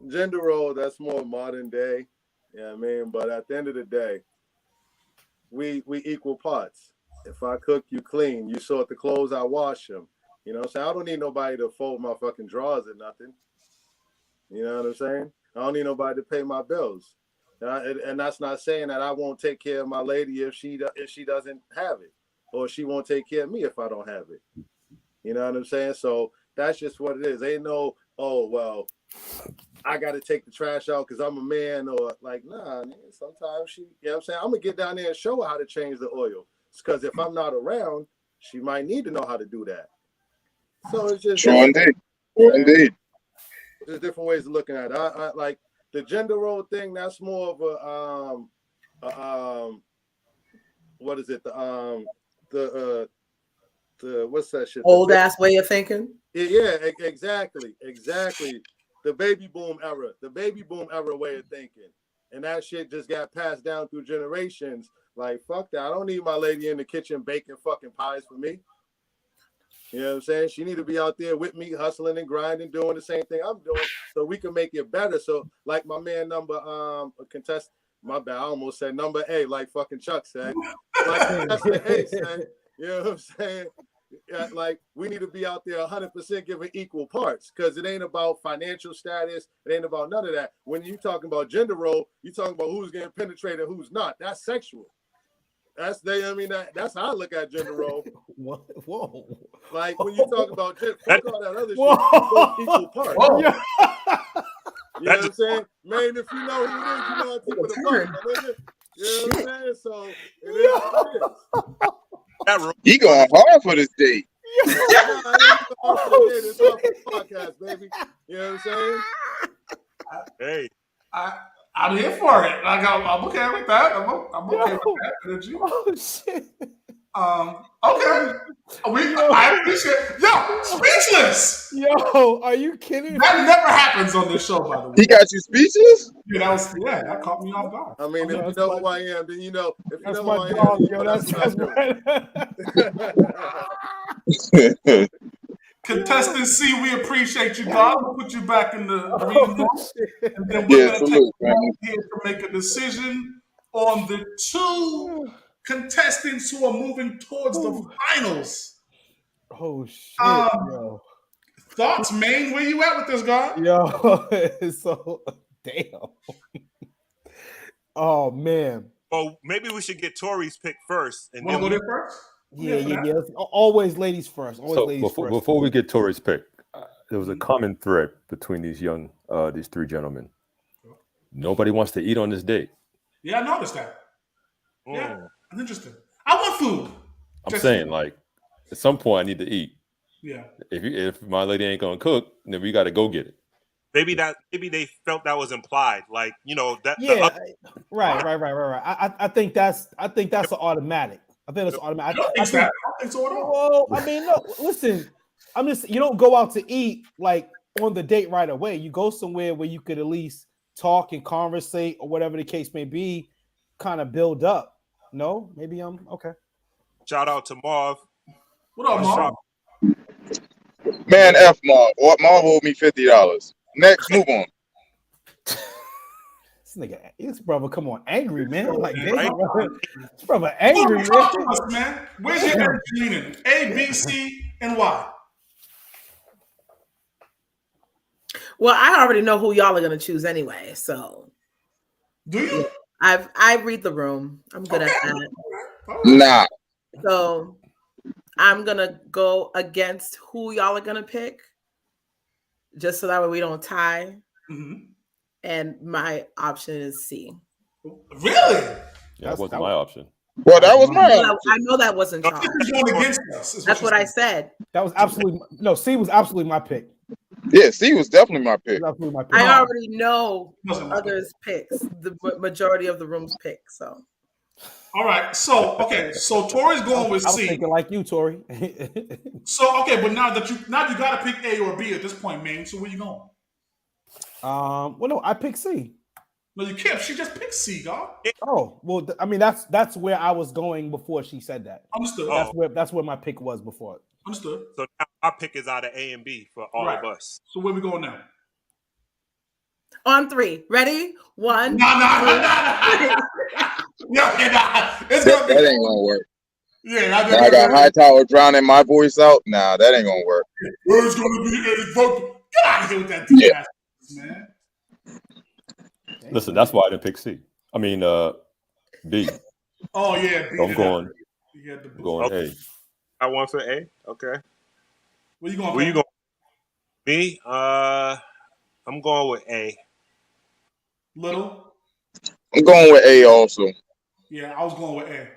L: Gender role, that's more modern day. But at the end of the day, we equal parts. If I cook, you clean. You sort the clothes, I wash them. You know what I'm saying? I don't need nobody to fold my fucking drawers or nothing. You know what I'm saying? I don't need nobody to pay my bills. And that's not saying that I won't take care of my lady if she doesn't have it, or she won't take care of me if I don't have it. You know what I'm saying? So that's just what it is. Ain't no, I got to take the trash out because I'm a man, or like, nah, man, sometimes she, you know what I'm saying? I'm going to get down there and show her how to change the oil. Because if I'm not around, she might need to know how to do that. So it's just
I: True indeed.
L: There's different ways of looking at it. I like the gender role thing. That's more of a what is it? The what's that shit?
G: Old ass way of thinking.
L: Yeah, exactly. The baby boom era way of thinking, and that shit just got passed down through generations. Like, fuck that. I don't need my lady in the kitchen baking fucking pies for me. You know what I'm saying? She need to be out there with me, hustling and grinding, doing the same thing I'm doing, so we can make it better. So, like my man contestant, my bad, I almost said number A, like fucking Chuck said. Like contestant A said, you know what I'm saying? Like, we need to be out there 100% giving equal parts, because it ain't about financial status. It ain't about none of that. When you talking about gender role, you talking about who's getting penetrated, who's not. That's sexual. That's that's how I look at gender role.
C: Whoa.
L: Like, when you talk about gender, fuck all that other shit.
C: Whoa.
L: Equal parts.
B: Whoa.
C: Yeah.
L: You know what I'm saying? Man, if you know who it is, you know how to keep it apart, my nigga. You know what I'm saying? So it is what it is.
I: He going hard for this date.
L: It's off the podcast, baby. You know what I'm saying?
A: Hey,
B: I'm here for it. Like, I'm okay with that. I'm okay with that energy.
C: Oh shit.
B: Okay. I appreciate it. Yo, speechless.
C: Yo, are you kidding?
B: That never happens on this show, by the way.
I: He got you speechless?
B: Yeah, that caught me off guard.
L: I mean, if you know who I am, then you know. If you
C: That's
L: know
C: my
L: who
C: dog,
L: I am,
C: yo. That's
L: right.
B: Contestant C, we appreciate you, God. We'll put you back in the arena. And then we're going to take you here to make a decision on the two contestants who are moving towards the finals.
C: Oh shit, yo.
B: Thoughts, Maine? Where you at with this, God?
C: Yo, so damn. Oh man.
A: well, maybe we should get Tori's pick first, and
B: Want
A: then
B: to go there first?
C: Yeah. Always ladies first. Always
D: So
C: ladies first.
D: before we get Tori's pick, there was a common thread between these three gentlemen. Nobody wants to eat on this date.
B: Yeah, I noticed that. Yeah, I'm interested. I want food.
D: I'm saying, like, at some point I need to eat.
B: Yeah.
D: If my lady ain't gonna cook, then we got to go get it.
A: maybe they felt that was implied, like, you know, that.
C: Yeah, right. I think that's an automatic. I think that's automatic.
B: I don't think so at all.
C: Well, I mean, no. Listen, you don't go out to eat like on the date right away. You go somewhere where you could at least talk and conversate, or whatever the case may be, kind of build up. No, maybe I'm okay.
A: Shout out to Marv.
B: What up, Marv?
I: Man, F Marv. Marv owed me $50. Next, move on.
C: This brother, come on, angry, man. Like,
A: Right?
C: This brother angry,
B: Talk to us, man. Where's your energy leaning? A, B, C, and Y.
G: Well, I already know who y'all are gonna choose anyway. So,
B: do you?
G: I read the room. I'm good at that.
I: Nah.
G: So, I'm gonna go against who y'all are gonna pick, just so that way we don't tie.
B: Mm-hmm.
G: And my option is C.
B: Really?
D: Yeah, that wasn't my option.
I: Well, that was my option.
G: I know that wasn't y'all.
B: Going against us.
G: That's what I said.
C: That was absolutely C was absolutely my pick.
I: Yeah, C was definitely my pick.
G: I already know others' picks, the majority of the room's picks. So,
B: all right. So Tori's going with C.
C: I was thinking like you, Tori.
B: So but now you got to pick A or B at this point, man. So where you going?
C: Well, no, I picked C.
B: No, you can't. She just picked C, God.
C: Oh, well, I mean that's where I was going before she said that.
B: Understood.
C: That's where my pick was before.
B: Understood.
A: So now our pick is out of A and B for all of us.
B: So where we going now?
G: On 3. Ready? 1.
B: No. It's gonna be.
I: That ain't gonna work.
B: Yeah,
I: I got Hightower drowning my voice out. Nah, that ain't gonna work.
B: It's gonna be Eddie vote. Get out of here with that deep ass, man.
D: Listen, that's why I didn't pick C. I mean, B.
B: Oh yeah.
D: I'm going.
A: Okay.
D: A.
A: I want for A. Okay.
B: Where you going?
A: Where you going? Me? I'm going with A.
B: Little.
I: I'm going with A also.
B: Yeah, I was going with A.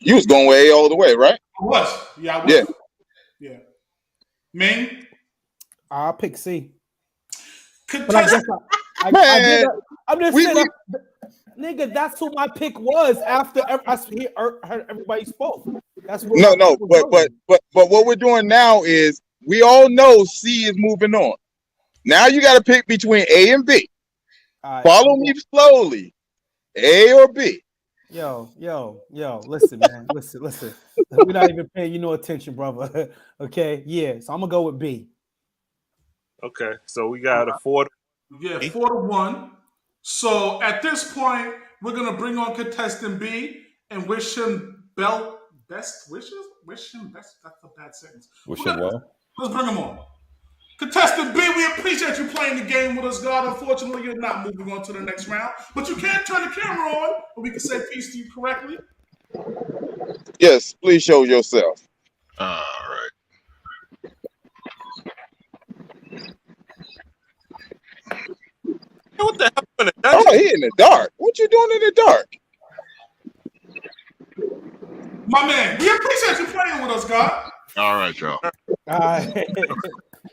I: You was going with A all the way, right?
B: I was. Yeah, I was. Yeah. Maine?
C: I'll pick C.
B: But I guess
C: I did. I'm just saying, nigga. That's who my pick was after I heard everybody spoke. That's what
I: but what we're doing now is we all know C is moving on. Now you got to pick between A and B. Follow me slowly. A or B.
C: Yo, listen, man. Listen. We're not even paying you no attention, brother. Okay, yeah. So I'm gonna go with B.
A: Okay, so we got a 4.
B: Yeah, 4-1. So at this point, we're gonna bring on contestant B and wish him best wishes. Wish him. That's a bad sentence.
D: Wish him well.
B: Let's bring him on. Contestant B, we appreciate you playing the game with us, God. Unfortunately, you're not moving on to the next round, but you can turn the camera on, and we can say peace to you correctly.
I: Yes, please show yourself.
J: All right.
A: What the hell?
I: Oh, he in the dark. What you doing in the dark?
B: My man, we appreciate you playing with us, God.
J: All right, y'all.
C: All right.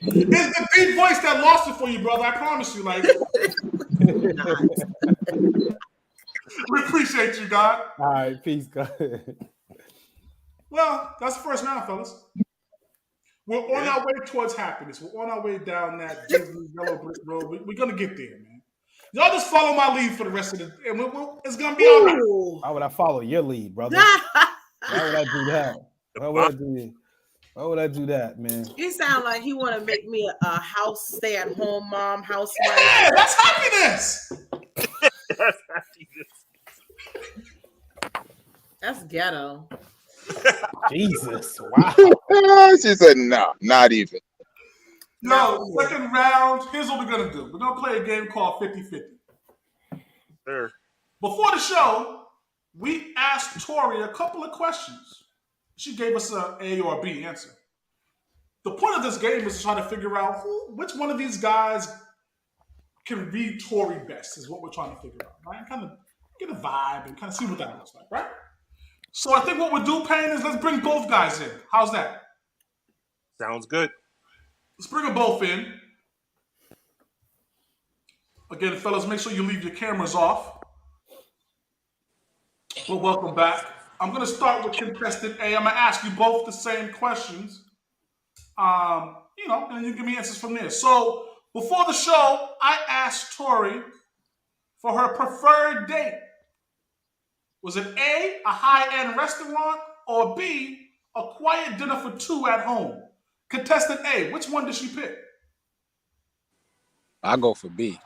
B: It's the deep voice that lost it for you, brother. I promise you. Like, we appreciate you, God.
C: All right, peace, God.
B: Well, that's the first round, fellas. We're on our way towards happiness. We're on our way down that Disney yellow brick road. We're gonna get there, man. Y'all just follow my lead for the rest of the. And it's gonna be all right.
C: Why would I follow your lead, brother? Why would I do that? Why would I do that, man?
G: You sound like he want to make me a house stay-at-home mom, housewife.
B: Yeah, that's happiness.
A: That's happiness.
G: That's ghetto.
C: Jesus, wow.
I: She said, "No, not even."
B: Yo, second round. Here's what we're gonna do. We're gonna play a game called 50-50.
A: Sure.
B: Before the show, we asked Tori a couple of questions. She gave us an A or B answer. The point of this game is to try to figure out which one of these guys can read Tori best, is what we're trying to figure out, right? Kind of get a vibe and kind of see what that looks like, right? So I think what we'll do, Payne, is let's bring both guys in. How's that?
A: Sounds good.
B: Let's bring them both in. Again, fellas, make sure you leave your cameras off. Well, welcome back. I'm going to start with contestant A. I'm going to ask you both the same questions. And you give me answers from there. So, before the show, I asked Tori for her preferred date. Was it A, a high-end restaurant, or B, a quiet dinner for two at home? Contestant A, which one did she pick?
H: I go for B.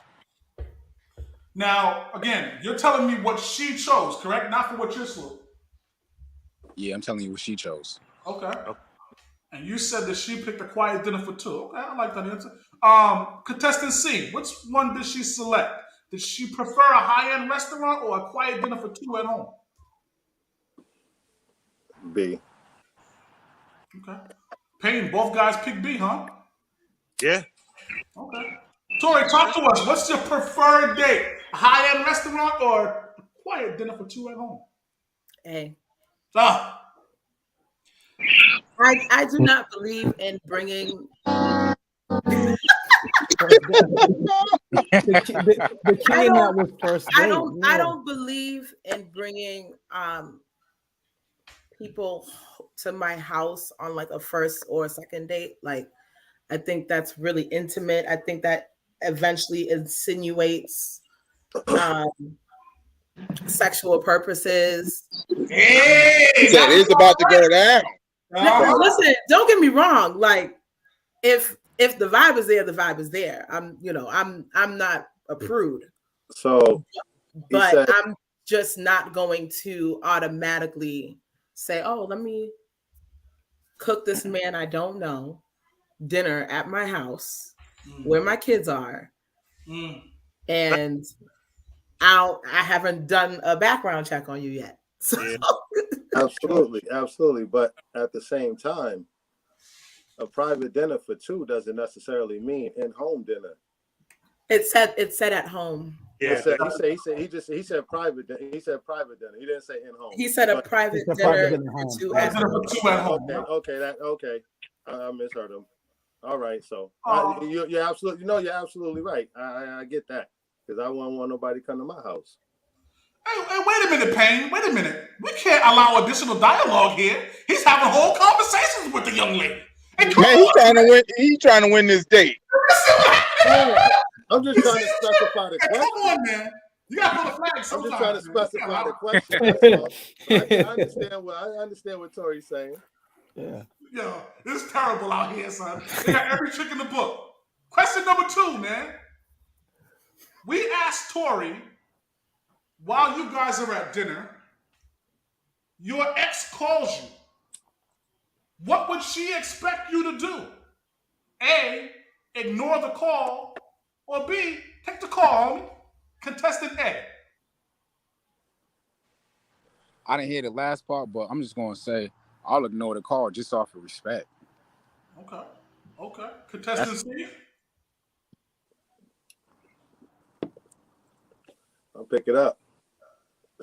B: Now, again, you're telling me what she chose, correct? Not for what you're saying.
H: Yeah, I'm telling you what she chose.
B: Okay. And you said that she picked a quiet dinner for two. Okay, I like that answer. Contestant C, which one did she select? Did she prefer a high-end restaurant or a quiet dinner for two at home?
L: B.
B: Okay. Payne, both guys picked B, huh?
A: Yeah.
B: Okay. Tori, talk to us. What's your preferred date? A high-end restaurant or a quiet dinner for two at home?
G: A.
B: Ah.
G: I do not believe in bringing
C: the key in that was first date.
G: I don't believe in bringing people to my house on like a first or a second date. Like, I think that's really intimate. I think that eventually insinuates sexual purposes.
B: Hey,
I: that is about to go down.
G: No, listen, don't get me wrong. Like, if the vibe is there, the vibe is there. I'm not a prude.
L: So,
G: but I'm just not going to automatically say, "Oh, let me cook this man I don't know dinner at my house where my kids are," and I haven't done a background check on you yet. So.
L: Absolutely. But at the same time, a private dinner for two doesn't necessarily mean in-home dinner.
G: It said at home.
L: Yeah, he said private dinner. He said private dinner. He didn't say in-home.
G: He said a private dinner for two at home.
L: Okay. I misheard him. All right, so you're absolutely right. I get that because I wouldn't want nobody to come to my house.
B: Hey, wait a minute, Payne. Wait a minute. We can't allow additional dialogue here. He's having whole conversations with the young lady. Hey,
I: man, he's trying to win this date.
L: I'm just trying to specify the question.
B: Come on, man. You got to put a flag sometimes.
L: I'm just trying to specify the question. I understand what Tori's saying.
C: Yeah.
B: Yo, it's terrible out here, son. They got every trick in the book. Question number 2, man. We asked Tori, while you guys are at dinner, your ex calls you what would she expect you to do? A, ignore the call, or B, take the call, homie. Contestant A.
H: I didn't hear the last part, but I'm just gonna say I'll ignore the call just off of respect.
B: Okay. Contestant C.
L: I'll pick it up.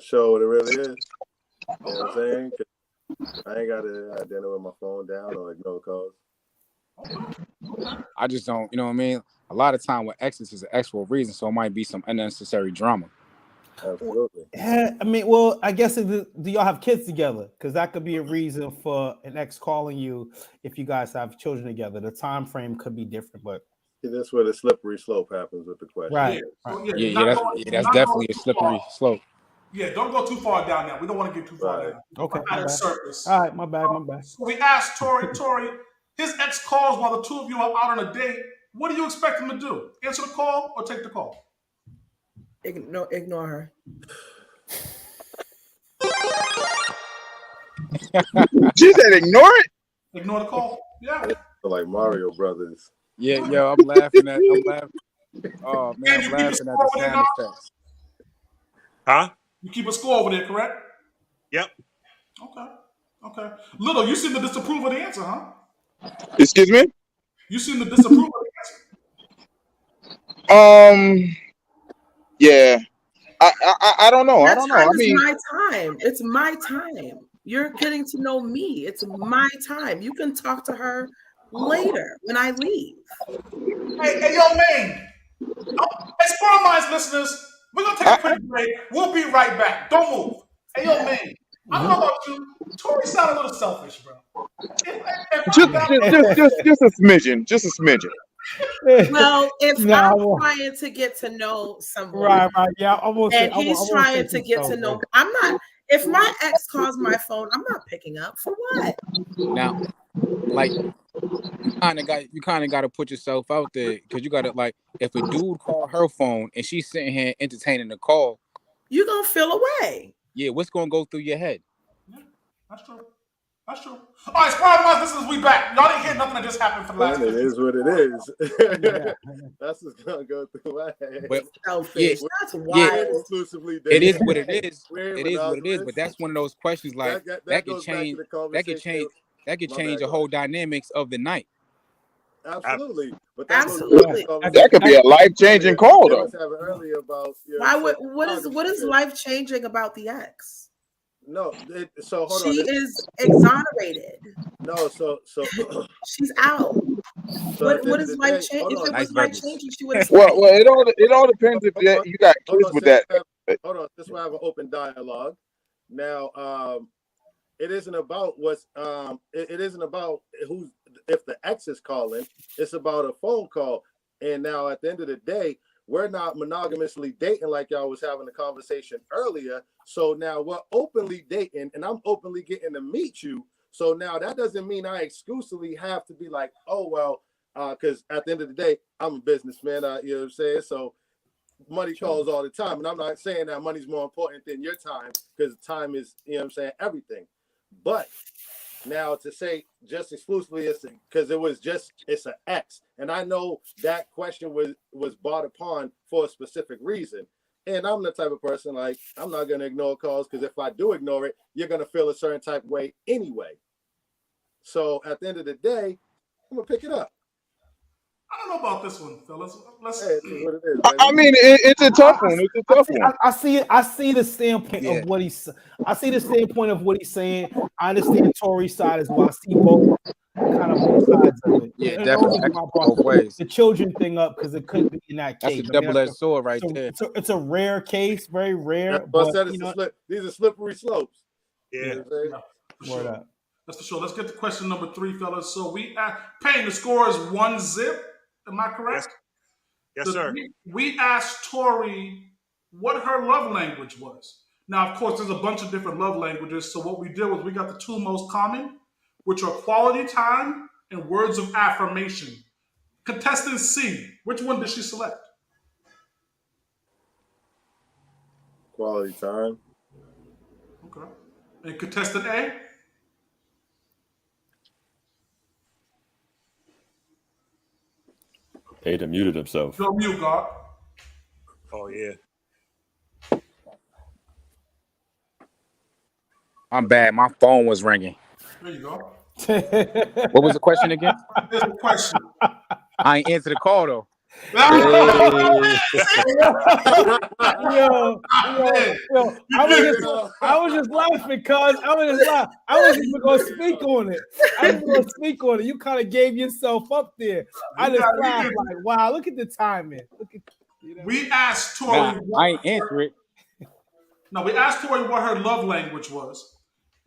L: Show what it really is. You know what I'm saying? I ain't got to have dinner with my phone down or ignore calls.
H: I just don't, you know what I mean? A lot of time with exes is an ex for a reason, so it might be some unnecessary drama.
L: Absolutely.
C: I mean, well, I guess do y'all have kids together? Because that could be a reason for an ex calling you if you guys have children together. The time frame could be different, but
L: that's where the slippery slope happens with the question.
C: Right.
H: That's definitely a slippery slope.
B: Yeah, don't go too far down there. We don't want to get too far down.
C: Okay.
B: Out of surface.
C: All right, my bad.
B: So we asked Tori, his ex calls while the two of you are out on a date. What do you expect him to do? Answer the call or take the call?
G: Ignore her.
I: She said ignore it?
B: Ignore the call? Yeah.
L: Like Mario Brothers.
H: Yeah, I'm laughing. Oh man, I'm laughing at the sound effects.
A: Huh?
B: You keep a score over there, correct?
A: Yep.
B: Okay. Little, you seem to disapprove of the answer, huh?
I: Excuse me?
B: You seem to disapprove of the
I: answer. Yeah. I don't know.
G: That time is my time. It's my time. You're getting to know me. It's my time. You can talk to her later when I leave.
B: Hey, yo, man. As Sparring Minds listeners, we're going to take a quick break. We'll be right back. Don't move. Hey, yo, man. I don't know about you. Tori sounded a little selfish, bro.
I: Just a smidgen. Just a smidgen.
G: Well, if I'm trying to get to know someone,
C: right, yeah,
G: and he's trying to get to know, I'm not. If my ex calls my phone, I'm not picking up. For what?
H: Now, like, you kind of got to put yourself out there because you got to, like, if a dude call her phone and she's sitting here entertaining the call,
G: you're gonna feel away.
H: Yeah, what's gonna go through your head?
B: Yeah, that's true. All right, Sparring Minds listeners, we back. Y'all didn't hear nothing that just happened for the last.
L: It is what it is. That's what's gonna go through my head.
H: But,
G: selfish. That's wild.
L: Exclusively
H: it is what it is. It is what it is. But that's one of those questions like that could change. That could change the whole dynamics of the night.
L: Absolutely, but
I: that could be a life-changing call, though.
L: Earlier about
G: what is life-changing about the ex?
L: No, so hold
G: she
L: on.
G: She is exonerated.
L: No, so
G: she's out.
L: So
G: what is life changing? If it was life changing, she would have.
I: Well, it all depends if you got kids with that.
L: Hold on, this is why I have an open dialogue. Now, it isn't about what's it isn't about who's if the ex is calling. It's about a phone call. And now at the end of the day, we're not monogamously dating like y'all was having a conversation earlier. So now we're openly dating, and I'm openly getting to meet you. So now that doesn't mean I exclusively have to be like, oh well, because at the end of the day, I'm a businessman. You know what I'm saying? So money calls all the time, and I'm not saying that money's more important than your time, because time is, you know what I'm saying, everything. But now to say just exclusively it's because it's an X, and I know that question was brought upon for a specific reason. And I'm the type of person, like, I'm not going to ignore calls, because if I do ignore it, you're going to feel a certain type of way anyway. So at the end of the day, I'm going to pick it up.
B: I don't know about this one, fellas.
L: What it is,
I: I mean, it's a tough one. It's a tough one.
C: I see the standpoint of what he's. I see the standpoint of what he's saying. I understand Tori's side as well. I see both sides of it.
H: Yeah, definitely. Both ways.
C: The children thing up because it could be in that case.
H: That's a double-edged sword right there.
C: It's a rare case, very rare.
L: These are slippery slopes.
B: Yeah. Word up. That's for sure. Let's get to question number 3, fellas. So Payne, the score is 1-0. Am I correct?
A: Yes, sir.
B: We asked Tori what her love language was. Now, of course, there's a bunch of different love languages. So what we did was we got the 2 most common, which are quality time and words of affirmation. Contestant C, which one did she select?
L: Quality time.
B: Okay. And contestant A?
D: Ada muted himself.
B: Go mute, God.
A: Oh yeah.
H: I'm bad. My phone was ringing.
B: There you go.
H: What was the question again?
B: Here's the question.
H: I ain't answered the call though.
C: yo, I was just laughing because I was even gonna speak on it. You kind of gave yourself up there. I just laughed like, wow, look at the timing.
B: We asked Tori.
H: I ain't answer it.
B: No, we asked Tori what her love language was.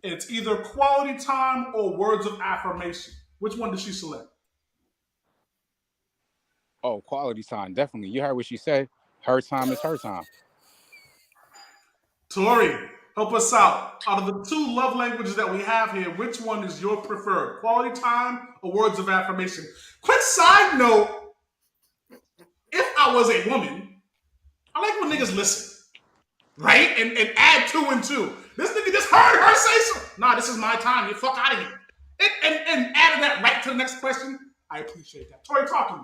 B: It's either quality time or words of affirmation. Which one did she select?
H: Oh, quality time, definitely. You heard what she said. Her time is her time.
B: Tori, help us out. Out of the two love languages that we have here, which one is your preferred? Quality time or words of affirmation? Quick side note, if I was a woman, I like when niggas listen. Right? And add 2 and 2. This nigga just heard her say so. Nah, this is my time. You fuck out of here. And added that right to the next question. I appreciate that. Tori, talk to me.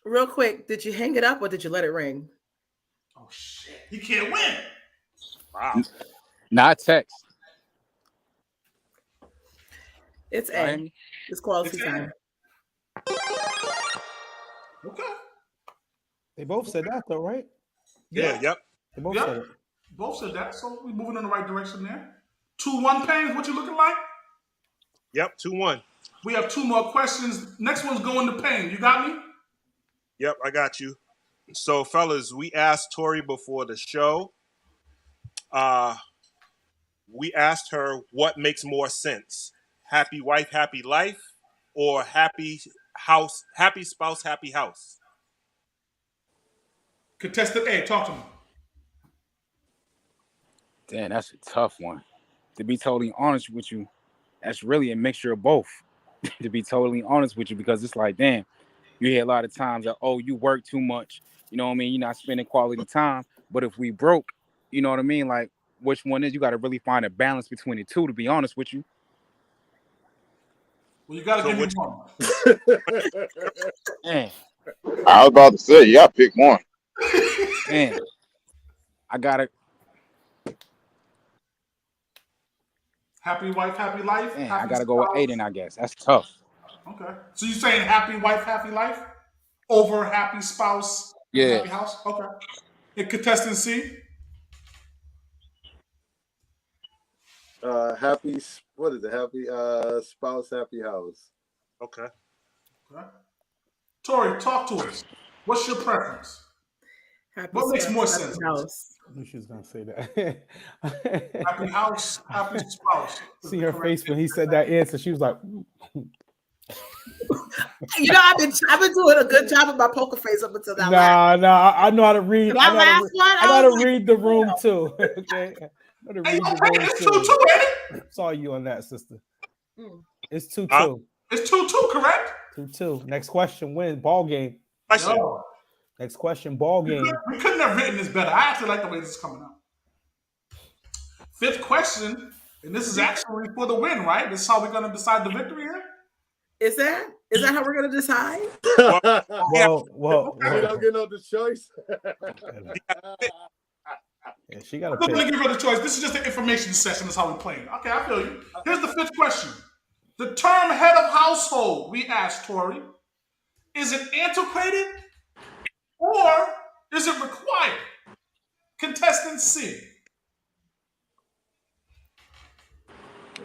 G: Real quick, did you hang it up or did you let it ring?
B: Oh, shit. He can't win.
A: Wow.
H: Not text.
G: It's A. It's quality time.
B: Okay.
C: They both said that though, right?
B: Yeah.
A: Yep.
C: They both said it.
B: Both said that. So we're moving in the right direction there. 2-1 Pain, what you looking like?
A: Yep. 2-1.
B: We have 2 more questions. Next one's going to Pain. You got me?
A: Yep, I got you. So, fellas, we asked Tori before the show. We asked her what makes more sense: happy wife, happy life, or happy house, happy spouse, happy house.
B: Contestant A, talk to me.
H: Damn, that's a tough one. To be totally honest with you, that's really a mixture of both. To be totally honest with you, because it's like, damn, you hear a lot of times that, oh, you work too much. You know what I mean? You're not spending quality time. But if we broke, you know what I mean? Like, which one is? You got to really find a balance between the two, to be honest with you.
B: Well, you got to give me one.
H: Man.
I: I was about to say, you got to pick one.
H: Man. I got to.
B: Happy wife, happy life?
H: Man,
B: happy
H: I got to go with Aiden, I guess. That's tough.
B: Okay. So you're saying happy wife, happy life over happy spouse, happy house? Okay. And contestant C?
L: Happy, what is it? Happy spouse, happy house.
A: Okay.
B: Tori, talk to us. What's your preference? What makes more sense?
G: House.
C: I knew she was gonna say that.
B: Happy house, happy spouse.
C: See her face when he said that answer. She was like,
G: You know, I've been doing a good job of my poker face up until that.
C: Nah, I know how to read. I know how to read the room too. Okay. I know how to read the room too. Saw you on that, sister. It's 2-2.
B: It's 2-2, correct?
C: 2-2. Next question, win. Ball game.
B: No.
C: Next question, ball game.
B: We couldn't have written this better. I actually like the way this is coming out. 5th question, and this is actually for the win, right? This is how we're going to decide the victory here?
G: Is that how we're going to decide?
C: Whoa.
L: We don't get no choice.
C: Yeah, she got
B: I'm not going to give her the choice. This is just an information session. That's how we're playing. Okay, I feel you. Here's the 5th question. The term head of household, we asked Tori, is it antiquated or is it required? Contestant C.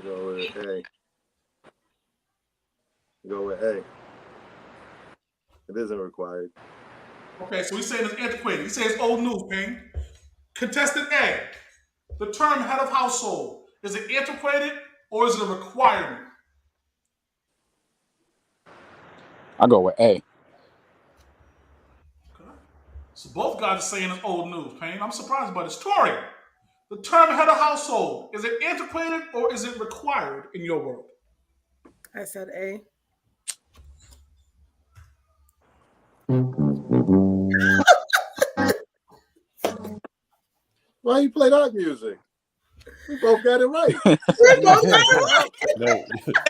L: Go with A. Go with A. It isn't required.
B: Okay, so he's saying it's antiquated. He says it's old news, Ping. Contestant A. The term head of household, is it antiquated or is it a requirement?
H: I go with A.
B: Okay. So both guys are saying it's old news, Payne. I'm surprised by this. Tori, the term head of household, is it antiquated or is it required in your world?
G: I said A.
L: Why you play that music? We both got it right.
G: We both got it right.
D: No,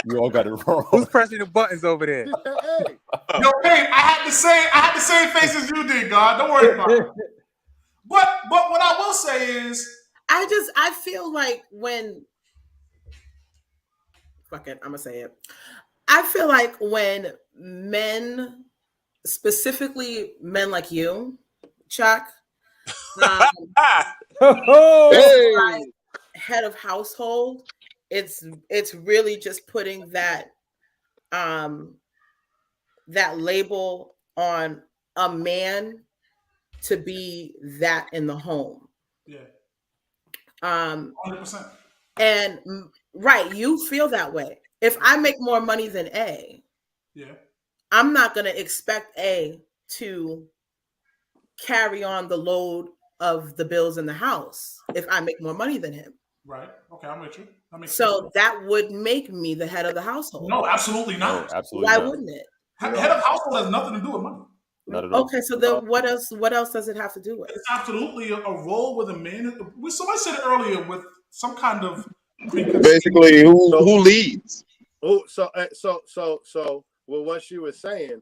D: you all got it wrong.
H: Who's pressing the buttons over there?
L: Hey,
B: Yo, hey, I had the same face as you did, God. Don't worry about it. But what I will say is,
G: I feel like when, fuck it, I'm gonna say it. I feel like when men, specifically men like you, Chuck,
I: Hey.
G: head of household, it's really just putting that that label on a man to be that in the home.
B: yeah,
G: 100%. And right, you feel that way. If I make more money than A,
B: yeah,
G: I'm not going to expect A to carry on the load of the bills in the house if I make more money than him.
B: right. Okay, I'm with you.
G: So that would make me the head of the household.
B: No, absolutely not.
D: No, absolutely
G: Why
D: not.
G: wouldn't it?
B: Head of household has nothing to do with money.
D: Not at all.
G: Okay, so then what else does it have to do with?
B: It's absolutely a role with a man. Somebody said it earlier with some kind of
I: basically who leads.
L: Oh, so well, what she was saying,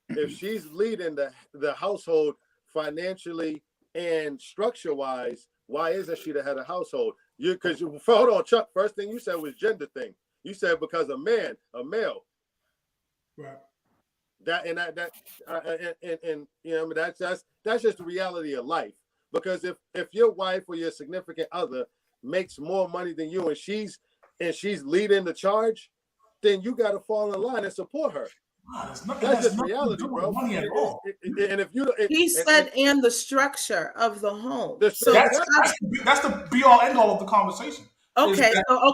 L: if she's leading the household financially and structure wise, why isn't she the head of household? Hold on, Chuck. First thing you said was gender thing. You said because a male.
B: Right.
L: That you know, that's just the reality of life. Because if your wife or your significant other makes more money than you and she's leading the charge, then you got to fall in line and support her. That's just reality, bro.
B: Money at all.
L: And if you,
G: He said, and the structure of the home.
B: That's the be all end all of the conversation.
G: Okay, we'll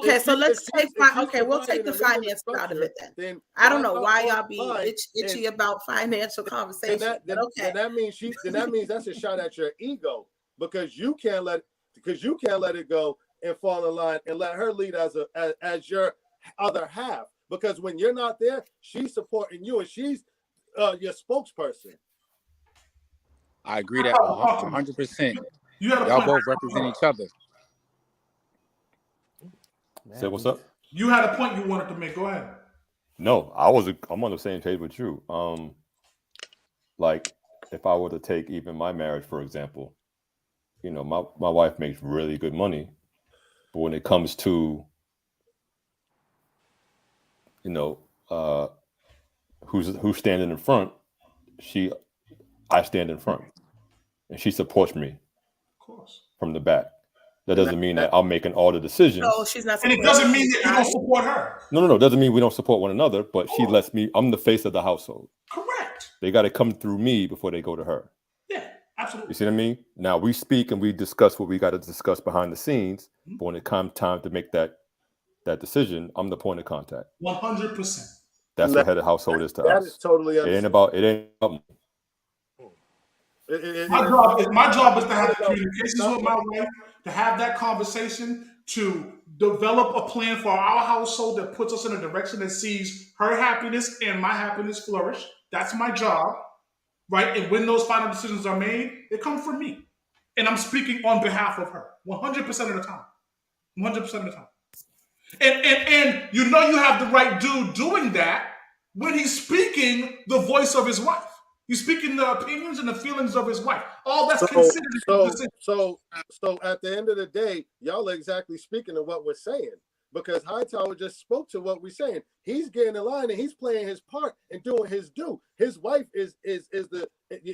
G: take the finances out of it then. I don't know why y'all be itchy about financial conversations.
L: Then that means that's a shot at your ego because you can't let it go and fall in line and let her lead as your other half. Because when you're not there, she's supporting you and she's your spokesperson.
H: I agree that 100%. Y'all both represent each other.
D: Say what's up?
B: You had a point you wanted to make. Go ahead.
D: No, I'm on the same page with you. Like if I were to take even my marriage, for example, you know, my wife makes really good money, but when it comes to, you know, who's standing in front, I stand in front, and she supports me, of course, from the back. That doesn't mean that I'm making all the decisions.
G: No, she's not.
B: And it doesn't mean that you don't support her.
D: No. It doesn't mean we don't support one another, but she lets me, I'm the face of the household.
B: Correct.
D: They got to come through me before they go to her.
B: Yeah, absolutely.
D: You see what I mean? Now we speak and we discuss what we got to discuss behind the scenes, but when it comes time to make that decision, I'm the point of contact.
B: 100%.
D: That's what head of household is to us.
L: That is totally
D: it ain't about
B: my job is to have communications with my wife, to have that conversation, to develop a plan for our household that puts us in a direction that sees her happiness and my happiness flourish. That's my job, right? And when those final decisions are made, they come from me. And I'm speaking on behalf of her 100% of the time. 100% of the time. And you know you have the right dude doing that when he's speaking the voice of his wife. He's speaking the opinions and the feelings of his wife. All that's considered.
L: So at the end of the day, y'all are exactly speaking of what we're saying. Because Hightower just spoke to what we're saying. He's getting in line and he's playing his part and doing his due. His wife is the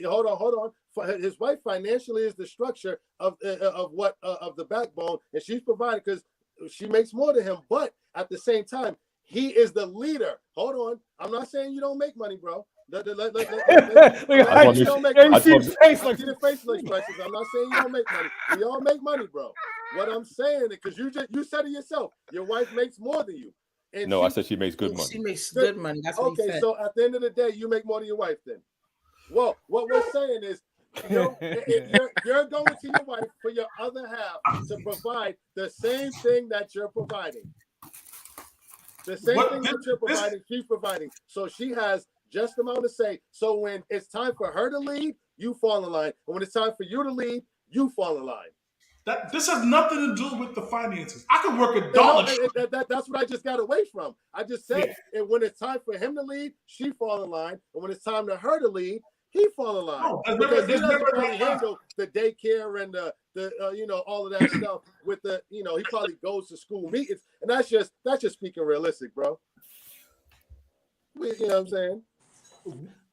L: hold on. His wife financially is the structure of the backbone, and she's providing because she makes more than him. But at the same time, he is the leader. Hold on. I'm not saying you don't make money, bro. I'm not saying you don't make money. I'm not saying you don't make money. We all make money, bro. What I'm saying is because you said it yourself. Your wife makes more than you. And
D: no, I said she makes good money.
G: She makes good money. That's what he said.
L: So at the end of the day, you make more than your wife then. Well, what we're saying is you're going to your wife for your other half to provide the same thing that you're providing. The same thing that you're providing, she's providing. So she has just the amount to say. So when it's time for her to lead, you fall in line. And when it's time for you to lead, you fall in line.
B: This has nothing to do with the finances. I could work at Dollar Tree.
L: That's what I just got away from. I just said, and when it's time for him to lead, she fall in line, and when it's time to her to lead, he fall in line. Because he doesn't really handle the daycare and the all of that stuff with the he probably goes to school meetings, and that's just speaking realistic, bro. You know what I'm saying?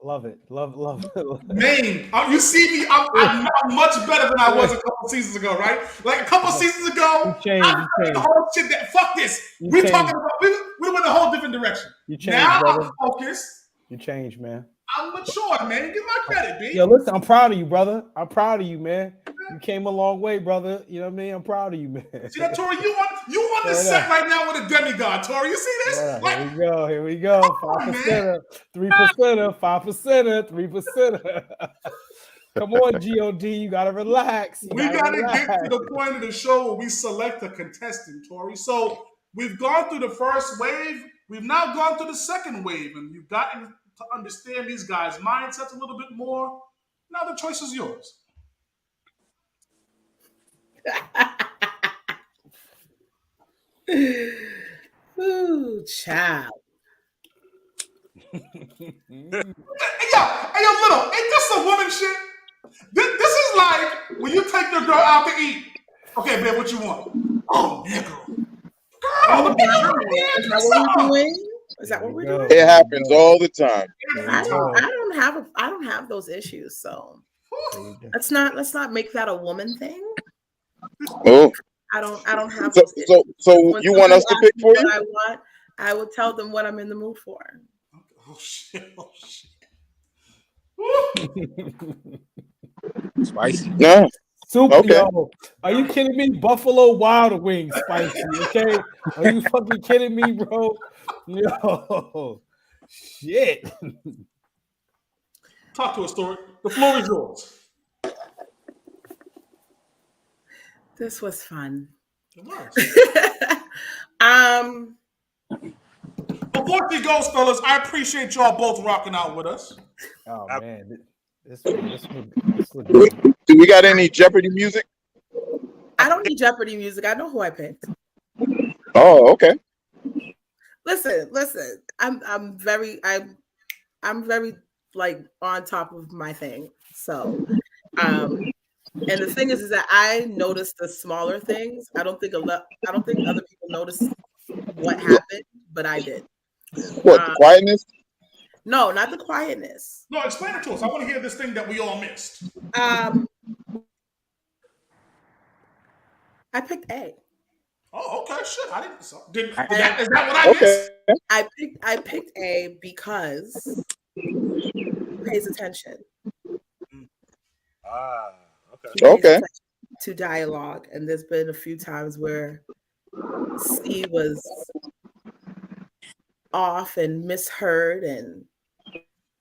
C: Love it. Love it.
B: Maine, you see me, I'm much better than I was a couple seasons ago, right? Like a couple seasons ago, I the whole shit that fuck this. We're talking about we went a whole different direction.
C: You changed,
B: now
C: brother.
B: I'm focused.
C: You changed, man.
B: I'm mature, man. Give my credit, B.
C: Yo, listen, I'm proud of you, brother. I'm proud of you, man. You came a long way, brother. You know what I mean? I'm proud of you, man.
B: See that, Tori? You on the set right now with a demigod, Tori. You see this?
C: Yeah, here we go. 5%, 3%, 5%, 3%. Come on, God. You gotta relax.
B: We gotta get to the point of the show where we select a contestant, Tori. So we've gone through the first wave. We've now gone through the second wave, and you've gotten to understand these guys' mindsets a little bit more. Now the choice is yours.
G: Ooh, child.
B: Hey, yo, little, ain't this a woman shit? This is like when you take your girl out to eat. Okay, babe, what you want? Oh, nigga. Girl,
G: is that what we're doing? Is that what we're doing?
I: It happens all the time.
G: I don't have those issues, so let's not make that a woman thing.
I: Oh.
G: I don't have
I: so you want us to pick for you?
G: I would tell them what I'm in the mood for.
B: Oh shit.
H: Spicy.
I: No.
C: Super, okay. Yo, are you kidding me? Buffalo Wild Wings spicy, okay? Are you fucking kidding me, bro? Yo, shit.
B: Talk to us, Story. The floor is yours.
G: This was fun.
B: It was. Before she goes, fellas, I appreciate y'all both rocking out with us.
C: Oh man, this look
I: do we got any Jeopardy music?
G: I don't need Jeopardy music. I know who I picked.
I: Oh, okay.
G: Listen. I'm very like on top of my thing. So, and the thing is that I noticed the smaller things. I don't think other people noticed what happened, but I did.
I: What, the quietness?
G: No, not the quietness.
B: No, explain it to us. I want to hear this thing that we all missed.
G: I picked A.
B: Oh, okay. Shit, I didn't. Is that what I missed?
G: I picked A because he pays attention.
I: Okay.
G: To dialogue, and there's been a few times where C was off and misheard, and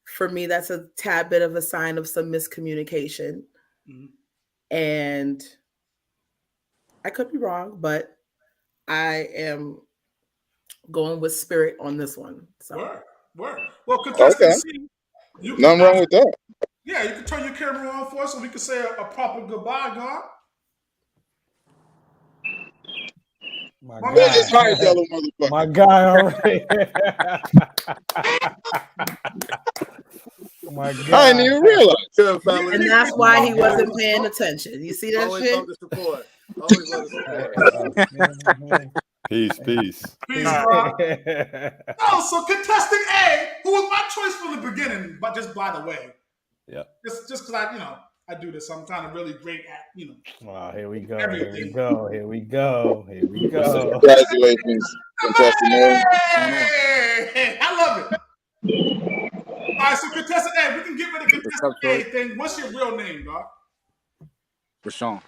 G: for me, that's a tad bit of a sign of some miscommunication. Mm-hmm. And I could be wrong, but I am going with spirit on this one. So,
B: word. Well, contestant C,
I: nothing wrong with that.
B: Yeah, you can turn your camera on for us so we can say a proper goodbye, God.
C: My guy, all right. My God.
I: I didn't even realize.
G: And that's why he wasn't paying attention. You see that
L: Always
G: shit?
L: love the support. Always love the support.
D: Peace.
B: Oh, so contestant A, who was my choice from the beginning, but just by the way.
D: Yeah.
B: Just because I do this, I'm kind of really great at,
C: Wow, here we go.
B: everything.
C: Here we go.
I: Congratulations, contestant A.
B: Hey, I love it. All right, so contestant A, we can get rid of contestant A thing. What's your real name, dog? Rashawn,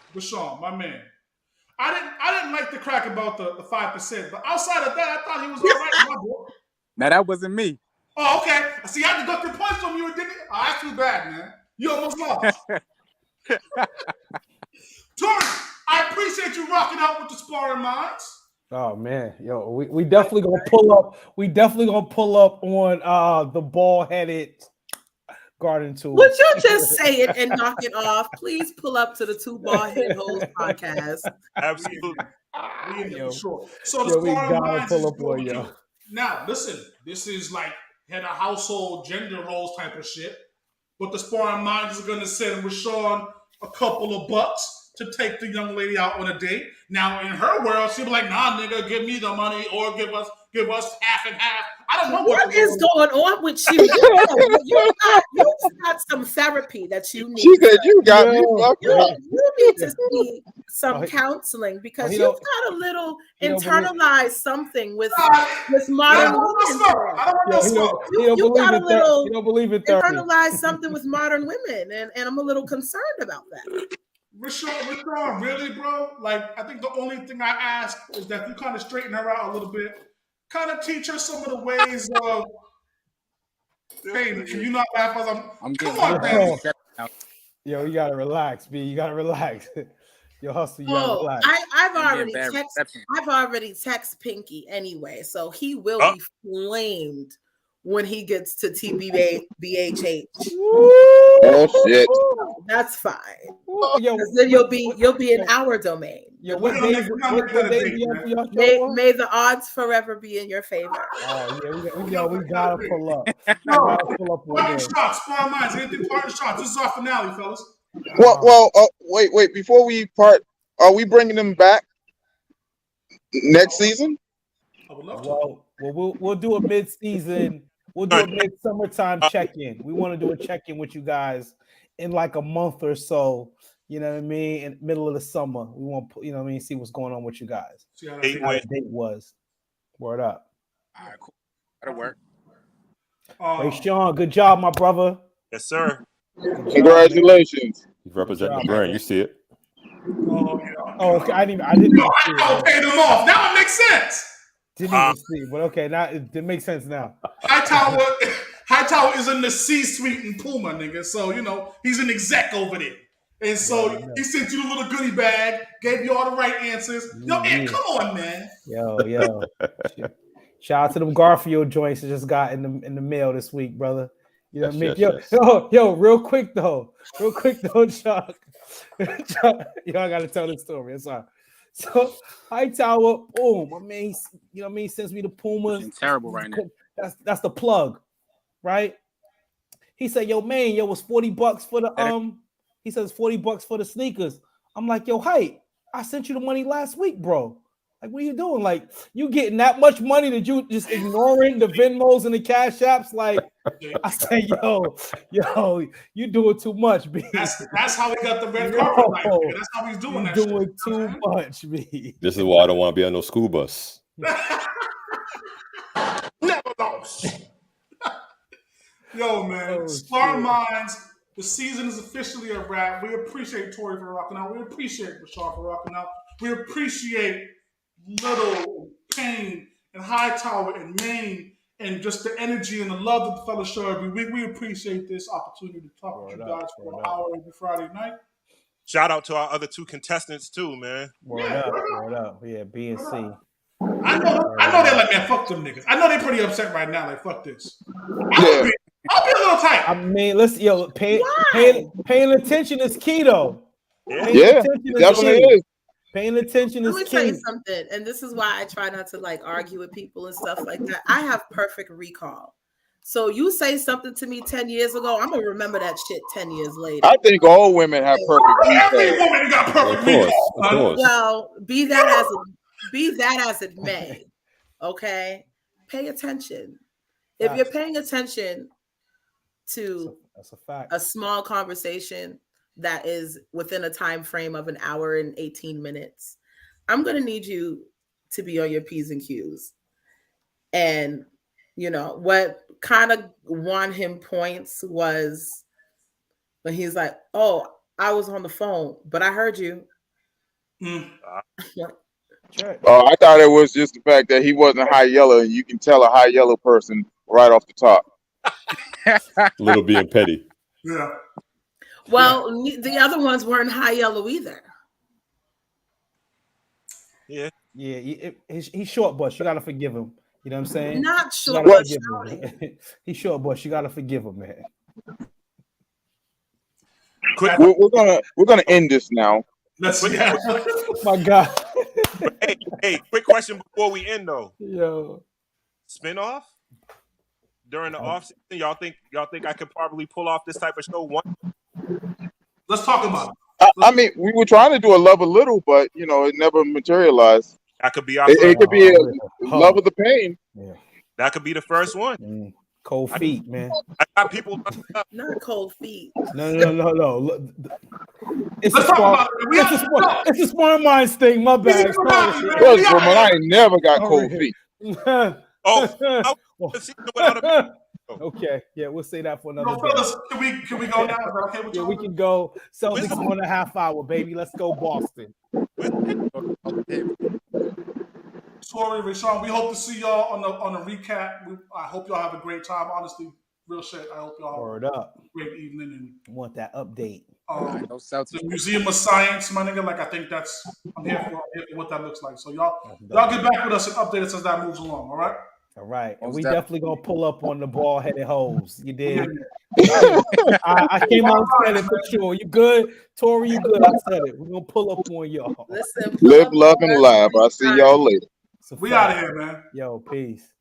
B: my man. I didn't like the crack about the 5%, but outside of that, I thought he was all right, my boy.
H: Now that wasn't me.
B: Oh, okay. See, I deducted points from you and didn't. Oh, that's too bad, man. You almost lost. Tori, I appreciate you rocking out with the Sparring Minds.
C: Oh man, yo, we definitely gonna pull up. We definitely gonna pull up on the bald-headed garden tool.
G: Would you just say it and knock it off? Please pull up to the Two Bald Head Hoes podcast.
A: Absolutely.
B: We in there for sure. So
C: yo,
B: the
C: we
B: Sparring
C: gotta
B: Minds
C: pull
B: is
C: up on
B: going
C: yo.
B: to. Now, listen, this is like head of household gender roles type of shit. But the Sparring Minds is going to send Rashawn a couple of bucks to take the young lady out on a date. Now, in her world, she'll be like, nah, nigga, give me the money or give us half and half. I don't know
G: what is going on with you. You got some therapy that you need.
I: She said, "You got me fucked up."
G: You need to see some counseling because you've got a little internalized something with modern women. You got a little internalized something with modern women, and I'm a little concerned about that.
B: Rashawn, really, bro? Like, I think the only thing I ask is that you kind of straighten her out a little bit, kind of teach her some of the ways of. Hey, can you not laugh as I'm come on, man.
C: Yo, you gotta relax, B. You gotta relax. Yo, hustle, you gotta relax.
G: I've already texted Pinky anyway, so he will be flamed when he gets to TBHH.
I: Oh shit!
G: That's fine. Then you'll be in our domain.
C: Yo, what day is
G: May the odds forever be in your favor.
C: Oh yeah, we gotta pull up.
B: Parting shots, Sparring Minds. Anything parting shots? This is our finale, fellas.
I: Well, wait. Before we part, are we bringing them back next season?
B: I would love to.
C: Well, we'll do a mid-season. We'll do a mid-summertime check-in. We want to do a check-in with you guys in like a month or so. You know what I mean? In the middle of the summer, we want you know what I mean. See what's going on with you guys. See how the date was. Word up.
H: All right, cool. That'll work.
C: Hey, Sean, good job, my brother.
A: Yes, sir.
I: Congratulations.
D: You represent the brand. You see it.
C: Oh, okay. I didn't see it.
B: I'll pay them off. Now it makes sense.
C: Didn't even see, but okay, now it makes sense now.
B: Hightower is in the C-suite in Puma, nigga. So you know he's an exec over there, and so he sent you the little goodie bag, gave you all the right answers. Yo, Ed, come on, man.
C: Yo. Shout out to them Garfield joints that just got in the mail this week, brother. You know what I mean? Yo, real quick though, Chuck. Yo, I gotta tell this story. It's all. So Hightower, boom. I mean, you know what I mean? Sends me the Pumas.
H: Terrible right now.
C: That's the plug, right? He said, "Yo, man, it was $40 for the He says $40 for the sneakers." I'm like, "Yo, Height, I sent you the money last week, bro. Like, what are you doing? Like, you getting that much money that you just ignoring the Venmos and the Cash Apps? Like, I say, yo, you doing too much, B.
B: That's how he got the red carpet. Like, that's how he's doing that.
C: Doing shit. Too much, B.
D: This is why I don't want to be on no school bus.
B: Never lost. Yo, man, Sparring Minds. The season is officially a wrap. We appreciate Tori for rocking out. We appreciate Rashard for rocking out. We appreciate Little, Payne, and Hightower, and Maine, and just the energy and the love that the fellas show every week. We appreciate this opportunity to talk with you guys for an hour every Friday night.
A: Shout out to our other two contestants too, man.
C: Word up. Yeah, B and C.
B: I know they're like, man, fuck them niggas. I know they're pretty upset right now. Like, fuck this. I'll be a little tight.
C: I mean, paying attention is key, though.
I: Yeah, definitely is.
C: Paying attention is key.
G: Let me tell you something, and this is why I try not to like argue with people and stuff like that. I have perfect recall. So you say something to me 10 years ago, I'm gonna remember that shit 10 years later.
I: I think all women have perfect recall.
B: Every woman got perfect recall.
D: Of course.
G: Well, be that as it may, okay? Pay attention. If you're paying attention to
C: that's a fact.
G: A small conversation that is within a time frame of an hour and 18 minutes, I'm going to need you to be on your P's and Q's. And, you know, what kind of won him points was when he's like, oh, I was on the phone, but I heard you.
I: Oh, I thought it was just the fact that he wasn't high yellow, and you can tell a high yellow person right off the top.
D: Little being petty.
B: Yeah.
G: Well, the other ones weren't high yellow either.
C: Yeah. He's short bush. You gotta forgive him. You know what I'm saying?
G: Not short bush.
C: He's short bush. You gotta forgive him, man.
I: We're gonna end this now.
B: Let's
C: My God.
A: Hey, quick question before we end though.
C: Yo.
A: Spinoff during the off season, y'all think I could probably pull off this type of show one?
B: Let's talk about it.
I: I mean, we were trying to do a Love a Little, but it never materialized.
A: That could be our
I: it could be a Love of the Pain.
C: Yeah.
A: That could be the first one.
C: Cold feet, man.
A: I got people.
G: Not cold feet.
C: No. It's a Sparring Minds thing. My bad.
I: I ain't never got cold feet.
C: Okay, yeah, we'll say that for another day.
B: Fellas, can we go now? Okay,
C: yeah, we can go. Celtics 1.5 hour, baby. Let's go, Boston.
B: Tori, Rashawn, we hope to see y'all on the recap. I hope y'all have a great time. Honestly, real shit. I hope y'all
C: Word up.
B: Great evening.
C: And want that update.
B: The Museum of Science, my nigga. Like I think I'm here for what that looks like. So y'all get back with us and update us as that moves along. All right.
C: All right, and we definitely gonna pull up on the ball-headed hoes. You did. I came out and said it for sure. You good, Tori? You good? I said it. We're gonna pull up on y'all.
G: Listen,
I: live, love, and laugh. I'll see y'all later.
B: We out of here, man.
C: Yo, peace.